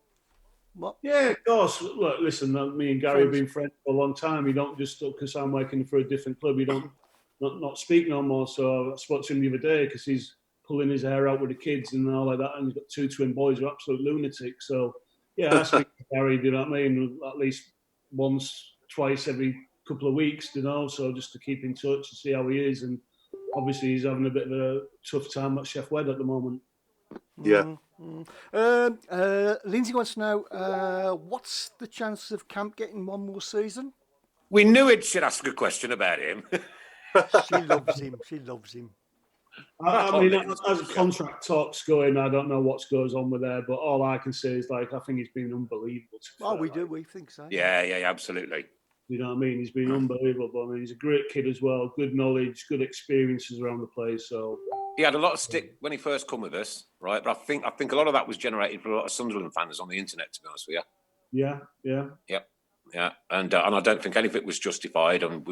Speaker 1: what?"
Speaker 4: Yeah, of course. Look, listen, me and Gary have been friends for a long time. You don't just because I'm working for a different club, you don't not speak no more. So I spoke to him the other day because he's pulling his hair out with the kids and all like that, and he's got 2 twin boys who are absolute lunatics. So yeah, I speak to Gary, you know what I mean, at least once, twice every couple of weeks, so just to keep in touch and see how he is. And obviously he's having a bit of a tough time at Chef Wed at the moment.
Speaker 3: Yeah.
Speaker 1: Lindsay wants to know, what's the chances of Camp getting one more season?
Speaker 2: We knew it should ask a question about him.
Speaker 1: She loves him.
Speaker 4: I mean, as contract talks going, I don't know what goes on with there, but all I can say is I think he's been unbelievable.
Speaker 1: We think so.
Speaker 2: Yeah, absolutely.
Speaker 4: You know what I mean? He's been unbelievable. I mean, he's a great kid as well. Good knowledge, good experiences around the place. So
Speaker 2: he had a lot of stick when he first come with us, right? But I think a lot of that was generated for a lot of Sunderland fans on the internet, to be honest with
Speaker 4: you.
Speaker 2: Yeah. And I don't think any of it was justified. And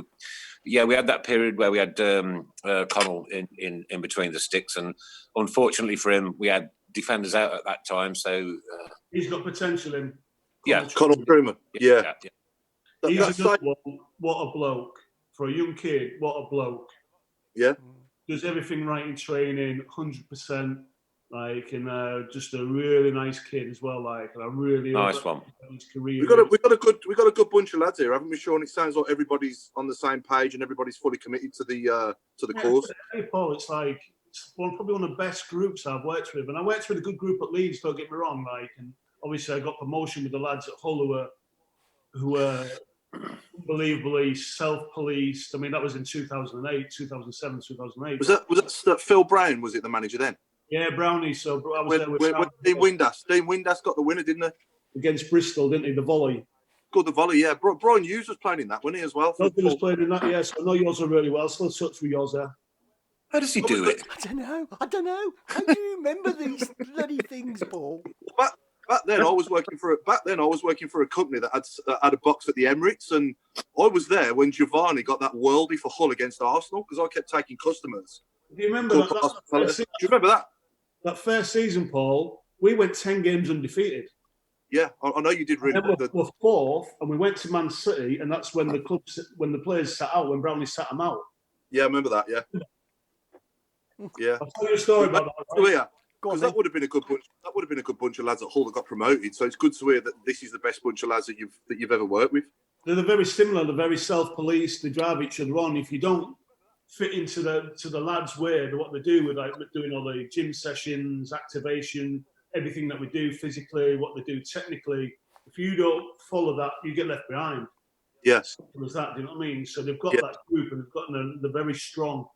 Speaker 2: we had that period where we had Connell in between the sticks, and unfortunately for him, we had defenders out at that time. So
Speaker 4: he's got potential in.
Speaker 3: Connor Truman. Yeah.
Speaker 4: He's another one. What a bloke. For a young kid, what a bloke.
Speaker 3: Yeah.
Speaker 4: Does everything right in training, 100%. Like, and just a really nice kid as well. Like, and I really
Speaker 2: nice one.
Speaker 4: His career.
Speaker 3: We got a good bunch of lads here, haven't we, Sean? It sounds like everybody's on the same page and everybody's fully committed to the cause.
Speaker 4: Hey, Paul, it's like probably one of the best groups I've worked with, and I worked with a good group at Leeds. Don't get me wrong. Like, and obviously I got promotion with the lads at Hull who were unbelievably self-policed. I mean, that was in 2008, 2007, 2008.
Speaker 3: Was that Phil Brown? Was it the manager then?
Speaker 4: Yeah, Brownie. So I was there with
Speaker 3: Dean Windass. Dean Windass got the winner, didn't he?
Speaker 4: Against Bristol, didn't he? The volley.
Speaker 3: Good, the volley. Yeah, Brian Hughes was playing in that, wasn't he, as well?
Speaker 4: He was playing in that. Yeah, so I know Yoza really well. Still touch with Yoza.
Speaker 2: How does he do it?
Speaker 1: I don't know. How do you remember these bloody things, Paul?
Speaker 3: Back then, I was working for a company that had a box at the Emirates, and I was there when Giovanni got that worldie for Hull against Arsenal because I kept taking customers.
Speaker 4: Do you remember that?
Speaker 3: Do you remember that?
Speaker 4: That first season, Paul, we went 10 games undefeated.
Speaker 3: Yeah, I know you did really
Speaker 4: well. We're fourth, and we went to Man City, and that's when when the players sat out, when Brownlee sat them out.
Speaker 3: Yeah, I remember that. Yeah. Yeah.
Speaker 4: I'll tell you a story about that. Right?
Speaker 3: Because that would have been a good bunch. That would have been a good bunch of lads at Hull that got promoted. So it's good to hear that this is the best bunch of lads that you've ever worked with.
Speaker 4: They're very similar. They're very self-policed. They drive each other on. If you don't fit into the lads' way, what they do with like doing all the gym sessions, activation, everything that we do physically, what they do technically. If you don't follow that, you get left behind.
Speaker 3: Yes.
Speaker 4: Simple as that. Do you know what I mean? So they've got that group, and they're very strong.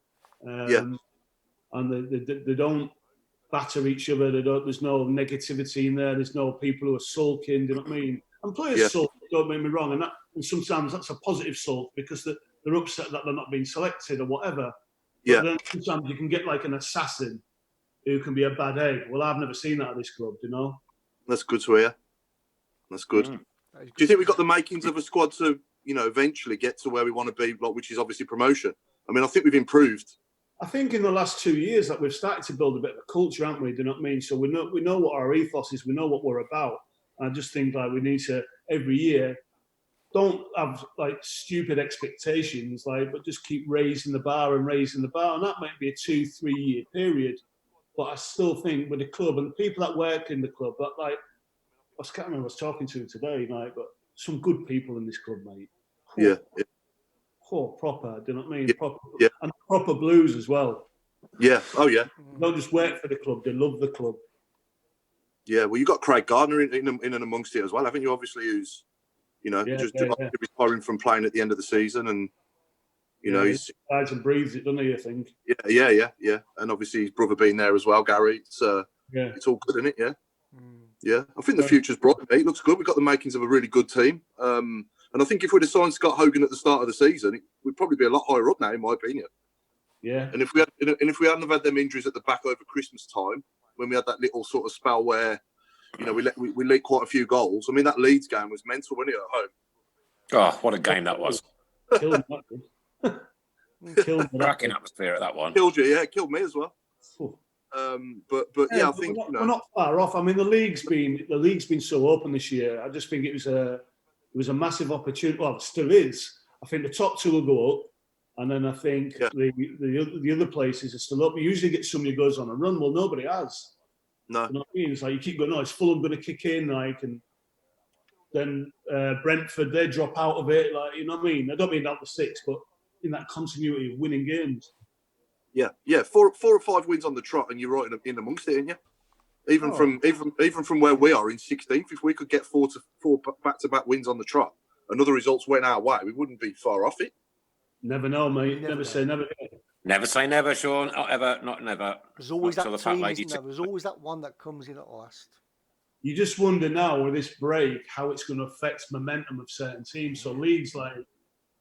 Speaker 4: And they don't batter each other. There's no negativity in there. There's no people who are sulking. Do you know what I mean? And players sulk. Don't make me wrong. And sometimes that's a positive sulk because they're upset that they're not being selected or whatever. But then sometimes you can get like an assassin who can be a bad egg. Well, I've never seen that at this club. You know.
Speaker 3: That's good to hear. That's good. Do you think we've got the makings of a squad to, eventually get to where we want to be, which is obviously promotion? I mean, I think we've improved.
Speaker 4: I think in the last 2 years that we've started to build a bit of a culture, haven't we? Do you know what I mean? So we know what our ethos is. We know what we're about. And I just think like we need to every year don't have like stupid expectations, but just keep raising the bar. And that might be a 2-3 year period. But I still think with the club and the people that work in the club, that I can't remember I was talking to today, but some good people in this club, mate.
Speaker 3: Yeah.
Speaker 4: Proper, do you know what I mean? Proper, and proper blues as well.
Speaker 3: Yeah. Oh yeah.
Speaker 4: They don't just work for the club; they love the club.
Speaker 3: Yeah. Well, you got Craig Gardner in and amongst it as well, haven't you? Obviously, who's just retiring from playing at the end of the season, and he's
Speaker 4: dies and breathes it, doesn't he? I think.
Speaker 3: Yeah. And obviously his brother being there as well, Gary. It's all good, isn't it? Yeah. Yeah. I think the future's bright, mate. It looks good. We've got the makings of a really good team. And I think if we'd have signed Scott Hogan at the start of the season, we'd probably be a lot higher up now, in my opinion.
Speaker 4: Yeah.
Speaker 3: And if we hadn't have had them injuries at the back over Christmas time, when we had that little sort of spell where, we leaked quite a few goals. I mean, that Leeds game was mental, wasn't it, at home?
Speaker 2: Oh, what a game that was!
Speaker 4: Killed
Speaker 2: Cracking atmosphere at that one.
Speaker 3: Killed you, yeah. Killed me as well. But I think
Speaker 4: we're not far off. I mean, the league's been so open this year. I just think it was a massive opportunity. Well, it still is. I think the top two will go up, and then I think the other places are still up. You usually get somebody who goes on a run. Well, nobody has.
Speaker 3: No.
Speaker 4: You know what I mean? It's like you keep going, it's Fulham going to kick in, and then Brentford, they drop out of it. You know what I mean? I don't mean out the six, but in that continuity of winning games.
Speaker 3: Yeah. 4 or 5 wins on the trot, and you're right in amongst it, aren't you? Even from where we are in 16th, if we could get 4 back-to-back wins on the trot, and other results went our way, we wouldn't be far off it.
Speaker 4: Never know, mate. Never say never.
Speaker 2: Never say never, Sean. Not ever, not never.
Speaker 1: There's always that team, isn't there? There's always that one that comes in at last.
Speaker 4: You just wonder now with this break how it's going to affect momentum of certain teams. So leagues started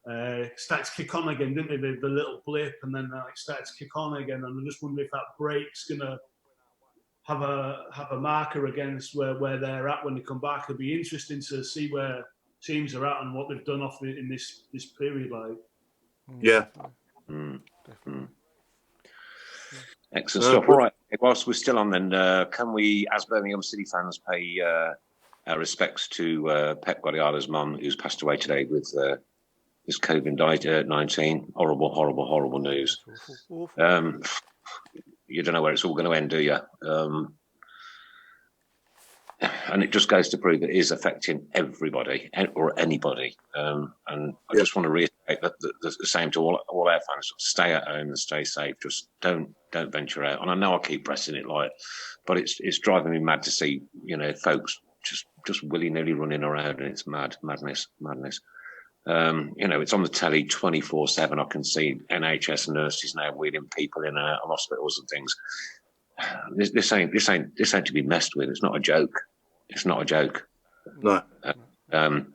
Speaker 4: to kick on again, didn't they? The little blip, and then it started to kick on again. And I just wonder if that break's going to have a marker against where they're at when they come back. It'll be interesting to see where teams are at and what they've done in this period.
Speaker 3: Yeah.
Speaker 2: Excellent stuff. All right. Whilst we're still on, then can we, as Birmingham City fans, pay Our respects to Pep Guardiola's mum, who's passed away today with this COVID-19. Horrible, horrible, horrible news.
Speaker 1: Awful.
Speaker 2: You don't know where it's all going to end, do you? And it just goes to prove it is affecting everybody or anybody. And I just want to reiterate that the same to all our fans: stay at home and stay safe. Just don't venture out. And I know I keep pressing it, but it's driving me mad to see folks just willy-nilly running around, and it's madness. It's on the telly 24/7. I can see NHS nurses now wheeling people in and out of hospitals and things. This ain't to be messed with. It's not a joke. It's not a joke.
Speaker 3: No.
Speaker 2: And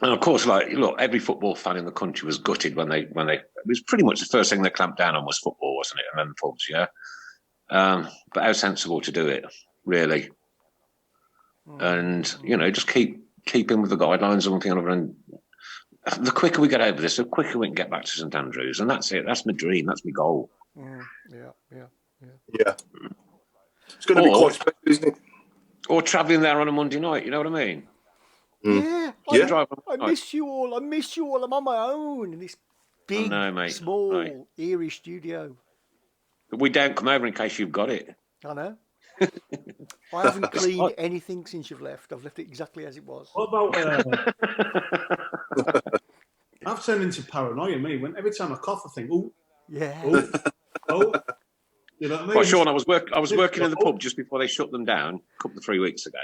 Speaker 2: of course, look, every football fan in the country was gutted when they. It was pretty much the first thing they clamped down on was football, wasn't it? And then the pubs, yeah. But how sensible to do it, really. And just keep in with the guidelines and one thing or another. And the quicker we get over this, the quicker we can get back to St Andrews. And that's it. That's my dream. That's my goal.
Speaker 3: Yeah. It's going to be quite special, isn't it?
Speaker 2: Or travelling there on a Monday night. You know what I mean?
Speaker 1: Yeah. I miss you all. I'm on my own in this big, small, eerie studio.
Speaker 2: We don't come over in case you've got it.
Speaker 1: I know. I haven't cleaned anything since you've left. I've left it exactly as it was.
Speaker 4: What about... I've turned into paranoia, me. When every time I cough, I think, oh.
Speaker 1: Yeah.
Speaker 4: Oh. You know what I mean?
Speaker 2: Well, Sean, I was working in the pub just before they shut them down a couple of 3 weeks ago.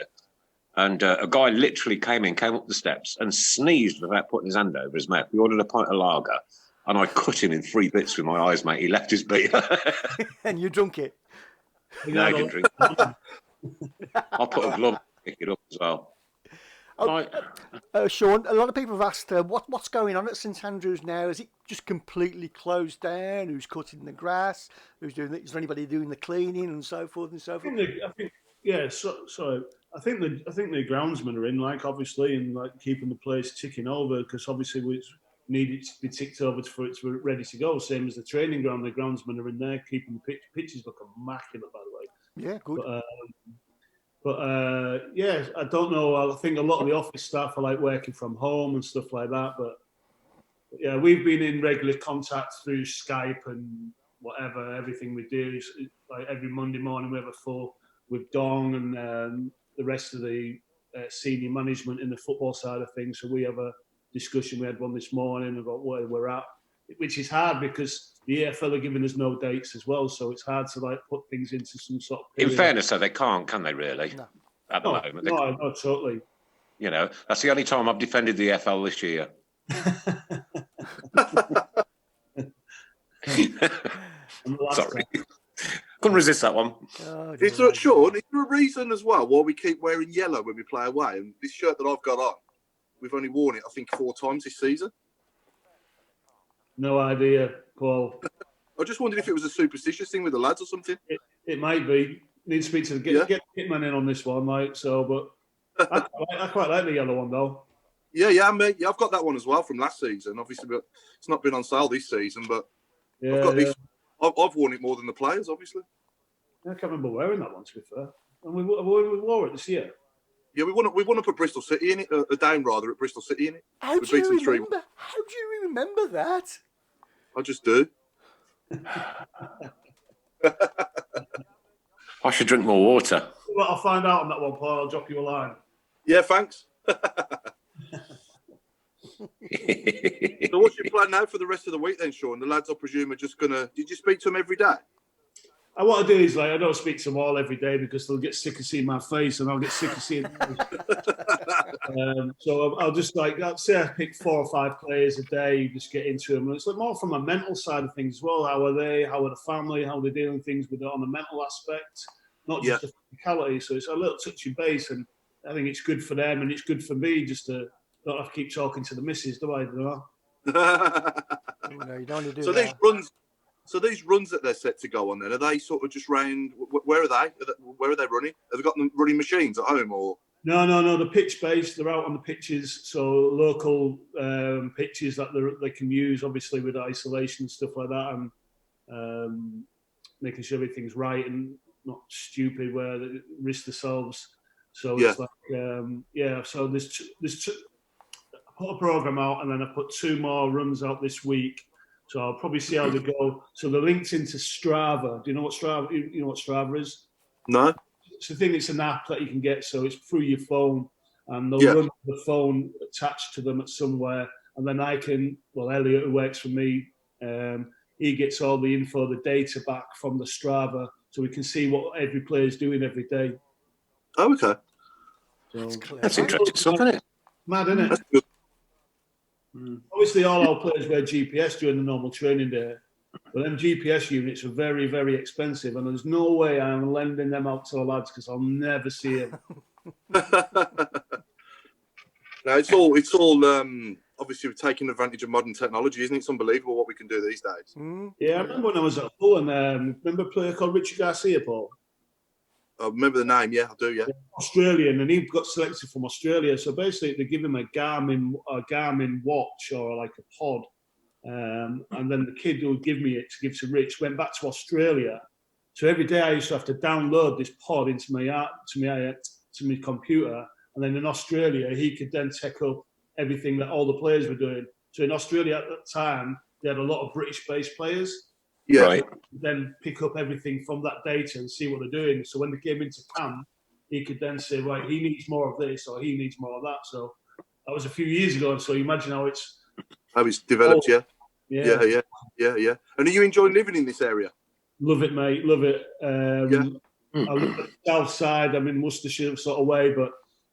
Speaker 2: And a guy literally came up the steps and sneezed without putting his hand over his mouth. We ordered a pint of lager, and I cut him in 3 bits with my eyes, mate. He left his beer.
Speaker 1: And you drunk it?
Speaker 2: No, I didn't drink it. I'll put a glove and pick it up as well.
Speaker 1: Sean, a lot of people have asked what's going on at St Andrews now. Is it just completely closed down? Who's cutting the grass? Who's doing it? Is there anybody doing the cleaning and so forth and so forth?
Speaker 4: I think the groundsmen are in, obviously, and keeping the place ticking over, because obviously we need it to be ticked over for it to be ready to go. Same as the training ground, the groundsmen are in there keeping the pitches look immaculate, by the way.
Speaker 1: Yeah, good.
Speaker 4: But I don't know. I think a lot of the office staff are working from home and stuff like that. But yeah, we've been in regular contact through Skype and whatever. Everything we do is every Monday morning we have a full with Dong and the rest of the senior management in the football side of things. So we have a discussion. We had one this morning about where we're at, which is hard because the EFL are giving us no dates as well, so it's hard to put things into some sort of period.
Speaker 2: In fairness, though, they can't, can they? Really? No. At the moment,
Speaker 4: no, totally.
Speaker 2: That's the only time I've defended the EFL this year. Sorry, couldn't resist that one.
Speaker 3: Sean, is there a reason as well why we keep wearing yellow when we play away? And this shirt that I've got on, we've only worn it, I think, 4 times this season.
Speaker 4: No idea, Paul.
Speaker 3: I just wondered if it was a superstitious thing with the lads or something.
Speaker 4: It might be. Need to speak to get the hitman in on this one, but I quite like the yellow one though.
Speaker 3: Yeah, mate. Yeah, I've got that one as well from last season. Obviously, but it's not been on sale this season. But I've got this. I've worn it more than the players, obviously.
Speaker 4: I can't remember wearing that one, to be fair. And we wore it this year.
Speaker 3: Yeah, we won up at Bristol City in it, a down rather at Bristol City in it.
Speaker 1: How do you remember that?
Speaker 3: I just do.
Speaker 2: I should drink more water.
Speaker 4: Well, I'll find out on that one, Paul. I'll drop you a line.
Speaker 3: Yeah, thanks. So what's your plan now for the rest of the week then, Sean? The lads, I presume, are just going to... Did you speak to them every day?
Speaker 4: What I do is I don't speak to them all every day because they'll get sick of seeing my face and I'll get sick of seeing so I'll just I'll say I pick 4 or 5 players a day, just get into them. And it's more from a mental side of things as well. How are they? How are the family? How are they doing things with it on the mental aspect? Not just the physicality. So it's a little touchy base, and I think it's good for them and it's good for me just to not have to keep talking to the missus, do I?
Speaker 1: No, you don't want to do that.
Speaker 3: So these runs that they're set to go on then, are they sort of just round, where are they? Where are they running? Have they got them running machines at home or?
Speaker 4: No, the pitch based, they're out on the pitches, so local pitches that they can use, obviously with isolation and stuff like that, and making sure everything's right and not stupid where they risk themselves So it's like, so there's I put a program out, and then I put 2 more runs out this week. So I'll probably see how they go. So they're linked into Strava. Do you know what Strava? You know what Strava is?
Speaker 3: No.
Speaker 4: So I think it's an app that you can get. So it's through your phone, and they'll run the phone attached to them at somewhere, and then I can. Well, Elliot, who works for me, he gets all the info, the data back from the Strava, so we can see what every player is doing every day.
Speaker 3: Oh, okay.
Speaker 4: So
Speaker 2: That's interesting stuff, isn't it?
Speaker 4: Mad, isn't it?
Speaker 3: That's good.
Speaker 4: Obviously, all our players wear GPS during the normal training day, but them GPS units are very, very expensive, and there's no way I'm lending them out to the lads because I'll never see them.
Speaker 3: No, it's all. Obviously, we're taking advantage of modern technology, isn't it? It's unbelievable what we can do these days.
Speaker 4: Yeah, I remember when I was at Hull, and remember a player called Richard Garcia, Paul?
Speaker 3: I remember the name, yeah, I do, yeah.
Speaker 4: Australian, and he got selected from Australia. So basically, they give him a Garmin watch or like a pod, and then the kid who would give me it to give to Rich went back to Australia. So every day I used to have to download this pod into my computer, and then in Australia he could then take up everything that all the players were doing. So in Australia at that time, they had a lot of British-based players.
Speaker 3: Yeah.
Speaker 2: Right.
Speaker 4: Then pick up everything from that data and see what they're doing. So when they came into camp, he could then say, right, he needs more of this or he needs more of that. So that was a few years ago. And so you imagine how it's
Speaker 3: developed, yeah.
Speaker 4: Yeah.
Speaker 3: And are you enjoying living in this area?
Speaker 4: Love it, mate. Love it. I live at the south side. I'm in Worcestershire sort of way, but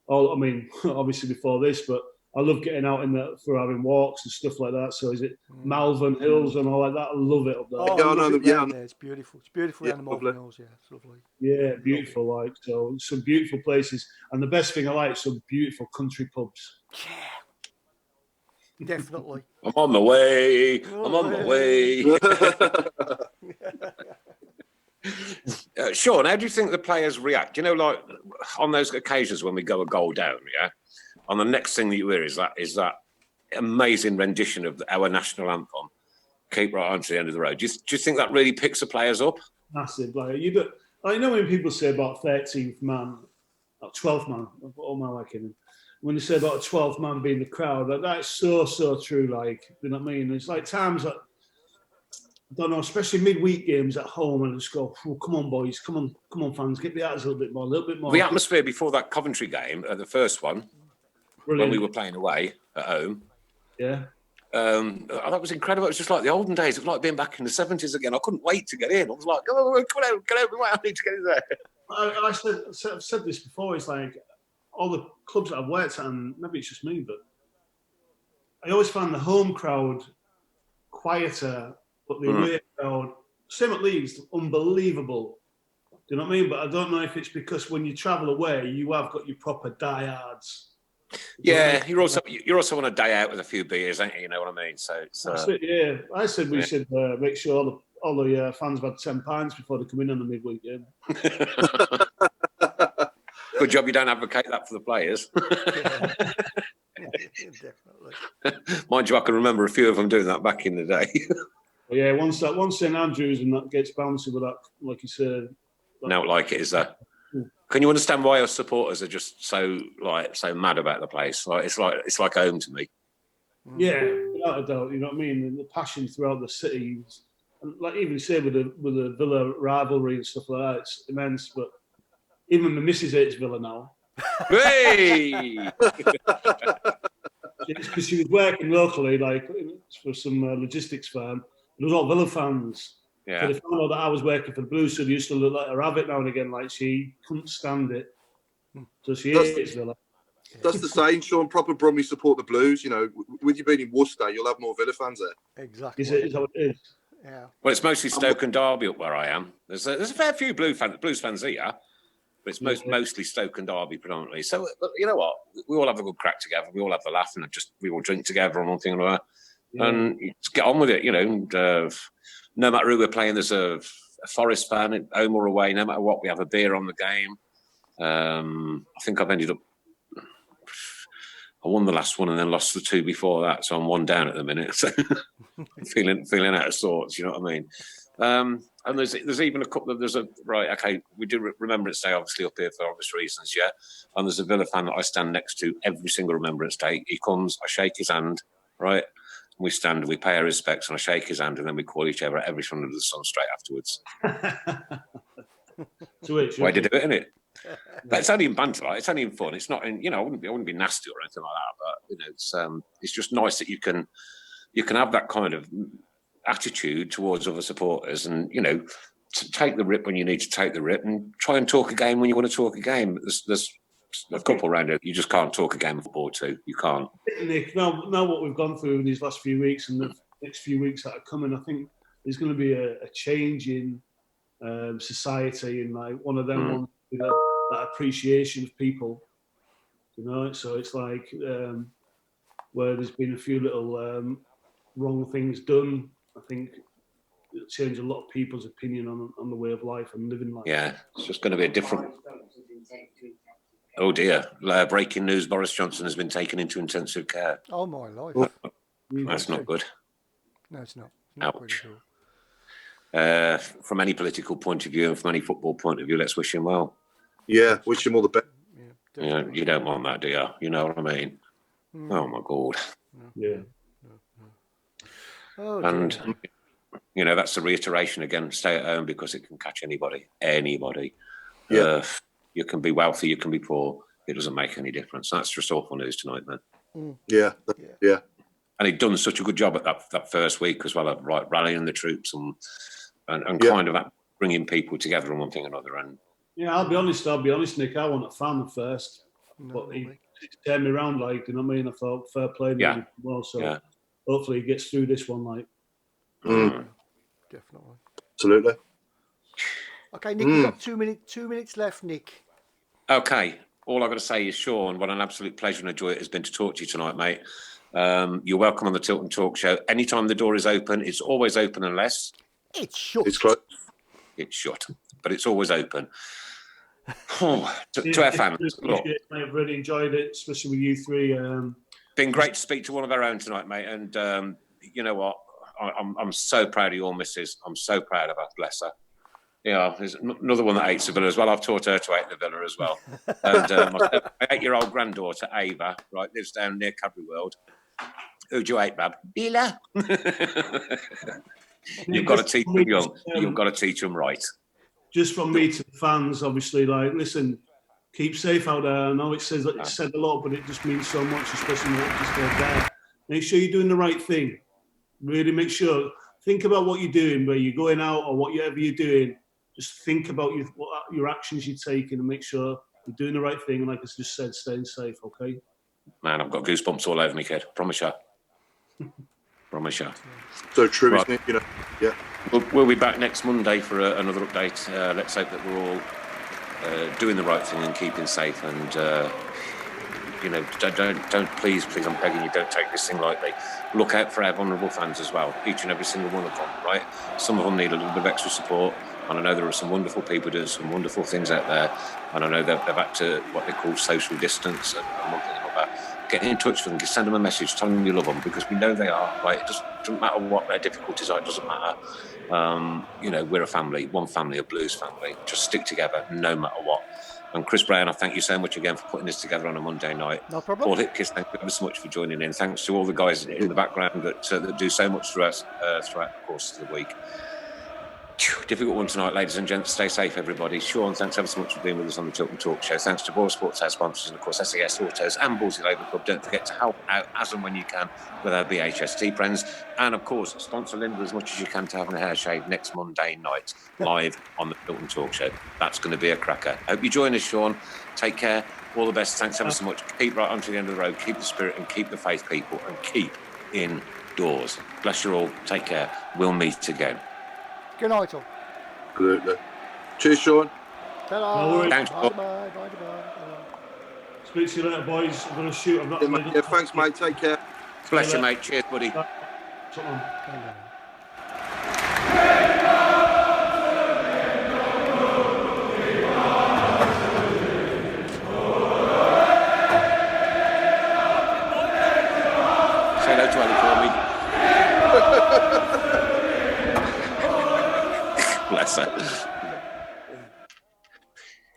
Speaker 4: obviously before this, but I love getting out for having walks and stuff like that. So is it Malvern Hills and all like that? I love it up there.
Speaker 1: It's beautiful. It's beautiful around the Malvern Hills. Yeah, it's lovely.
Speaker 4: Yeah, beautiful. Like so, some beautiful places, and the best thing I like, some beautiful country pubs.
Speaker 1: Yeah, definitely.
Speaker 2: I'm on my way. Sean, how do you think the players react? You know, like on those occasions when we go a goal down, yeah. On the next thing that you hear is that amazing rendition of our national anthem, "Keep Right On to the End of the Road." Do you think that really picks the players up?
Speaker 4: Massive. Like I know when people say about 13th man, or 12th man, all my liking. When they say about a 12th man being the crowd, that's so true. Like, you know what I mean? It's like times that I don't know, especially midweek games at home, and I just go, oh, "Come on, boys, come on, fans, get the eyes a little bit more."
Speaker 2: The atmosphere before that Coventry game, the first one. Brilliant. When we were playing away at home.
Speaker 4: Yeah.
Speaker 2: That was incredible. It was just like the olden days. It was like being back in the 70s again. I couldn't wait to get in. I was like, come on, get out. I need to get in there.
Speaker 4: I've said this before. It's like all the clubs that I've worked at, and maybe it's just me, but I always found the home crowd quieter, but the away crowd, same at Leeds, unbelievable. Do you know what I mean? But I don't know if it's because when you travel away, you have got your proper diehards.
Speaker 2: Yeah, you're also on a day out with a few beers, ain't you? You know what I mean? So
Speaker 4: that's it, yeah. I said we should make sure all the fans have had 10 pints before they come in on the midweek game.
Speaker 2: Good job you don't advocate that for the players.
Speaker 1: Definitely.
Speaker 2: Mind you, I can remember a few of them doing that back in the day.
Speaker 4: Yeah, once St Andrews and that gets bouncy with that, like you said.
Speaker 2: Now, like it is that. Can you understand why our supporters are just so mad about the place? Like it's like home to me.
Speaker 4: Yeah, without a doubt. You know what I mean? And the passion throughout the city, and like even say with the Villa rivalry and stuff like that, it's immense. But even the missus hates Villa now.
Speaker 2: Hey!
Speaker 4: It's because she was working locally, like for some logistics firm. There was all Villa fans.
Speaker 2: Yeah.
Speaker 4: So they found out that I was working for the Blues, so they used to let her have it now and again. Like she couldn't stand it, so she hates Villa.
Speaker 3: That's the saying, Sean. Proper Brummies support the Blues. You know, with you being in Worcester, you'll have more Villa fans there.
Speaker 1: Exactly.
Speaker 4: Is how it is.
Speaker 1: Yeah.
Speaker 2: Well, it's mostly Stoke and Derby up where I am. There's a fair few Blues fans here, but it's mostly Stoke and Derby predominantly. So, but you know what? We all have a good crack together. We all have a laugh, and we all drink together and one thing or another. Yeah. And just get on with it, you know. And, no matter who we're playing, there's a Forest fan at home or away. No matter what, we have a beer on the game. I think I've ended up. I won the last one and then lost the two before that, so I'm one down at the minute. So feeling out of sorts, you know what I mean? And there's even a couple of we do Remembrance Day obviously up here for obvious reasons, yeah. And there's a Villa fan that I stand next to every single Remembrance Day. He comes, I shake his hand, right? We stand, we pay our respects, and I shake his hand, and then we call each other every under the sun straight afterwards. Why did do it, innit? But it's only in banter, like, it's only in fun. It's not in, I wouldn't be nasty or anything like that. But it's just nice that you can have that kind of attitude towards other supporters, and to take the rip when you need to take the rip, and try and talk a game when you want to talk a game. There's a couple around here you just can't talk a game of football to. You can't.
Speaker 4: Nick, now what we've gone through in these last few weeks and the next few weeks that are coming, I think there's going to be a change in society, and like one of them ones with that appreciation of people. So it's like where there's been a few little wrong things done. I think it'll change a lot of people's opinion on the way of life and living life.
Speaker 2: Yeah, it's just going to be a different. Oh dear! Breaking news: Boris Johnson has been taken into intensive care.
Speaker 1: Oh my life!
Speaker 2: That's not good.
Speaker 1: No, it's not.
Speaker 2: Ouch. From any political point of view and from any football point of view, let's wish him well.
Speaker 3: Yeah, wish him all the best.
Speaker 2: Yeah, you don't want that, do you? You know what I mean? Oh my God.
Speaker 4: Yeah.
Speaker 1: Oh,
Speaker 2: and that's the reiteration again. Stay at home because it can catch anybody. Anybody.
Speaker 3: Yeah.
Speaker 2: You can be wealthy, you can be poor. It doesn't make any difference. That's just awful news tonight, man.
Speaker 3: Yeah.
Speaker 2: And he'd done such a good job at that first week as well, of rallying the troops and kind of bringing people together on one thing or another. And
Speaker 4: I'll be honest, Nick. I wasn't a fan at first, but he turned me around. Like, you know what I mean? I thought fair play. Well, so hopefully he gets through this one. Like,
Speaker 1: definitely,
Speaker 3: absolutely.
Speaker 1: Okay, Nick, we've got 2 minutes left, Nick.
Speaker 2: Okay, all I've got to say is, Sean, what an absolute pleasure and a joy it has been to talk to you tonight, mate. You're welcome on the Tilton Talk Show. Anytime the door is open, it's always open unless
Speaker 1: it's shut.
Speaker 3: It's closed.
Speaker 2: It's shut, but it's always open. To our fans, look,
Speaker 4: I've really enjoyed it, especially with you three.
Speaker 2: Been great to speak to one of our own tonight, mate. And you know what? I'm so proud of your missus. I'm so proud of her. Bless her. There's another one that hates the Villa as well. I've taught her to hate the Villa as well. And my 8-year-old granddaughter, Ava, lives down near Cadbury World. Who do you hate, Bab? Villa. You've got to teach them young. You've got to teach them right.
Speaker 4: Just from me to the fans, obviously, like, listen, keep safe out there. I know it's said a lot, but it just means so much, especially when you're just there. Make sure you're doing the right thing. Really make sure. Think about what you're doing, where you're going out or whatever you're doing. Just think about your actions you're taking and make sure you're doing the right thing. And like I just said, staying safe, okay?
Speaker 2: Man, I've got goosebumps all over me, kid. Promise you. Promise you.
Speaker 3: So true, isn't it? Yeah.
Speaker 2: We'll be back next Monday for another update. Let's hope that we're all doing the right thing and keeping safe. And don't please, I'm begging you, don't take this thing lightly. Look out for our vulnerable fans as well. Each and every single one of them, right? Some of them need a little bit of extra support. And I know there are some wonderful people doing some wonderful things out there. And I know they're back to what they call social distance and one thing or another. Get in touch with them, send them a message, tell them you love them, because we know they are, right? It doesn't matter what their difficulties are, it doesn't matter. We're a family, one family, a blues family. Just stick together, no matter what. And Chris Brown, I thank you so much again for putting this together on a Monday night.
Speaker 1: No problem.
Speaker 2: Paul Hipkiss, thank you ever so much for joining in. Thanks to all the guys in the background that do so much for us throughout the course of the week. Difficult one tonight, ladies and gents. Stay safe, everybody. Sean, thanks ever so much for being with us on the Tilton Talk Show. Thanks to Ball Sports, our sponsors, and of course SAS Autos and Ballsy Labour Club. Don't forget to help out as and when you can with our BHST friends. And of course, sponsor Linda as much as you can to have a hair shave next Monday night, live on the Tilton Talk Show. That's going to be a cracker. Hope you join us, Sean. Take care. All the best. Thanks ever so much. Keep right on to the end of the road. Keep the spirit and keep the faith, people, and keep indoors. Bless you all. Take care. We'll meet again.
Speaker 1: Good night, all.
Speaker 3: Absolutely. Cheers, Sean.
Speaker 1: Ta-da.
Speaker 4: No worries.
Speaker 2: Thanks,
Speaker 1: Bye.
Speaker 2: Paul.
Speaker 4: Speak to you later, boys. I'm going to shoot.
Speaker 3: Yeah, thanks, mate. Take care.
Speaker 2: Bless you, mate. Cheers, buddy.
Speaker 4: Come on.
Speaker 2: Say hello to Ali for me. better.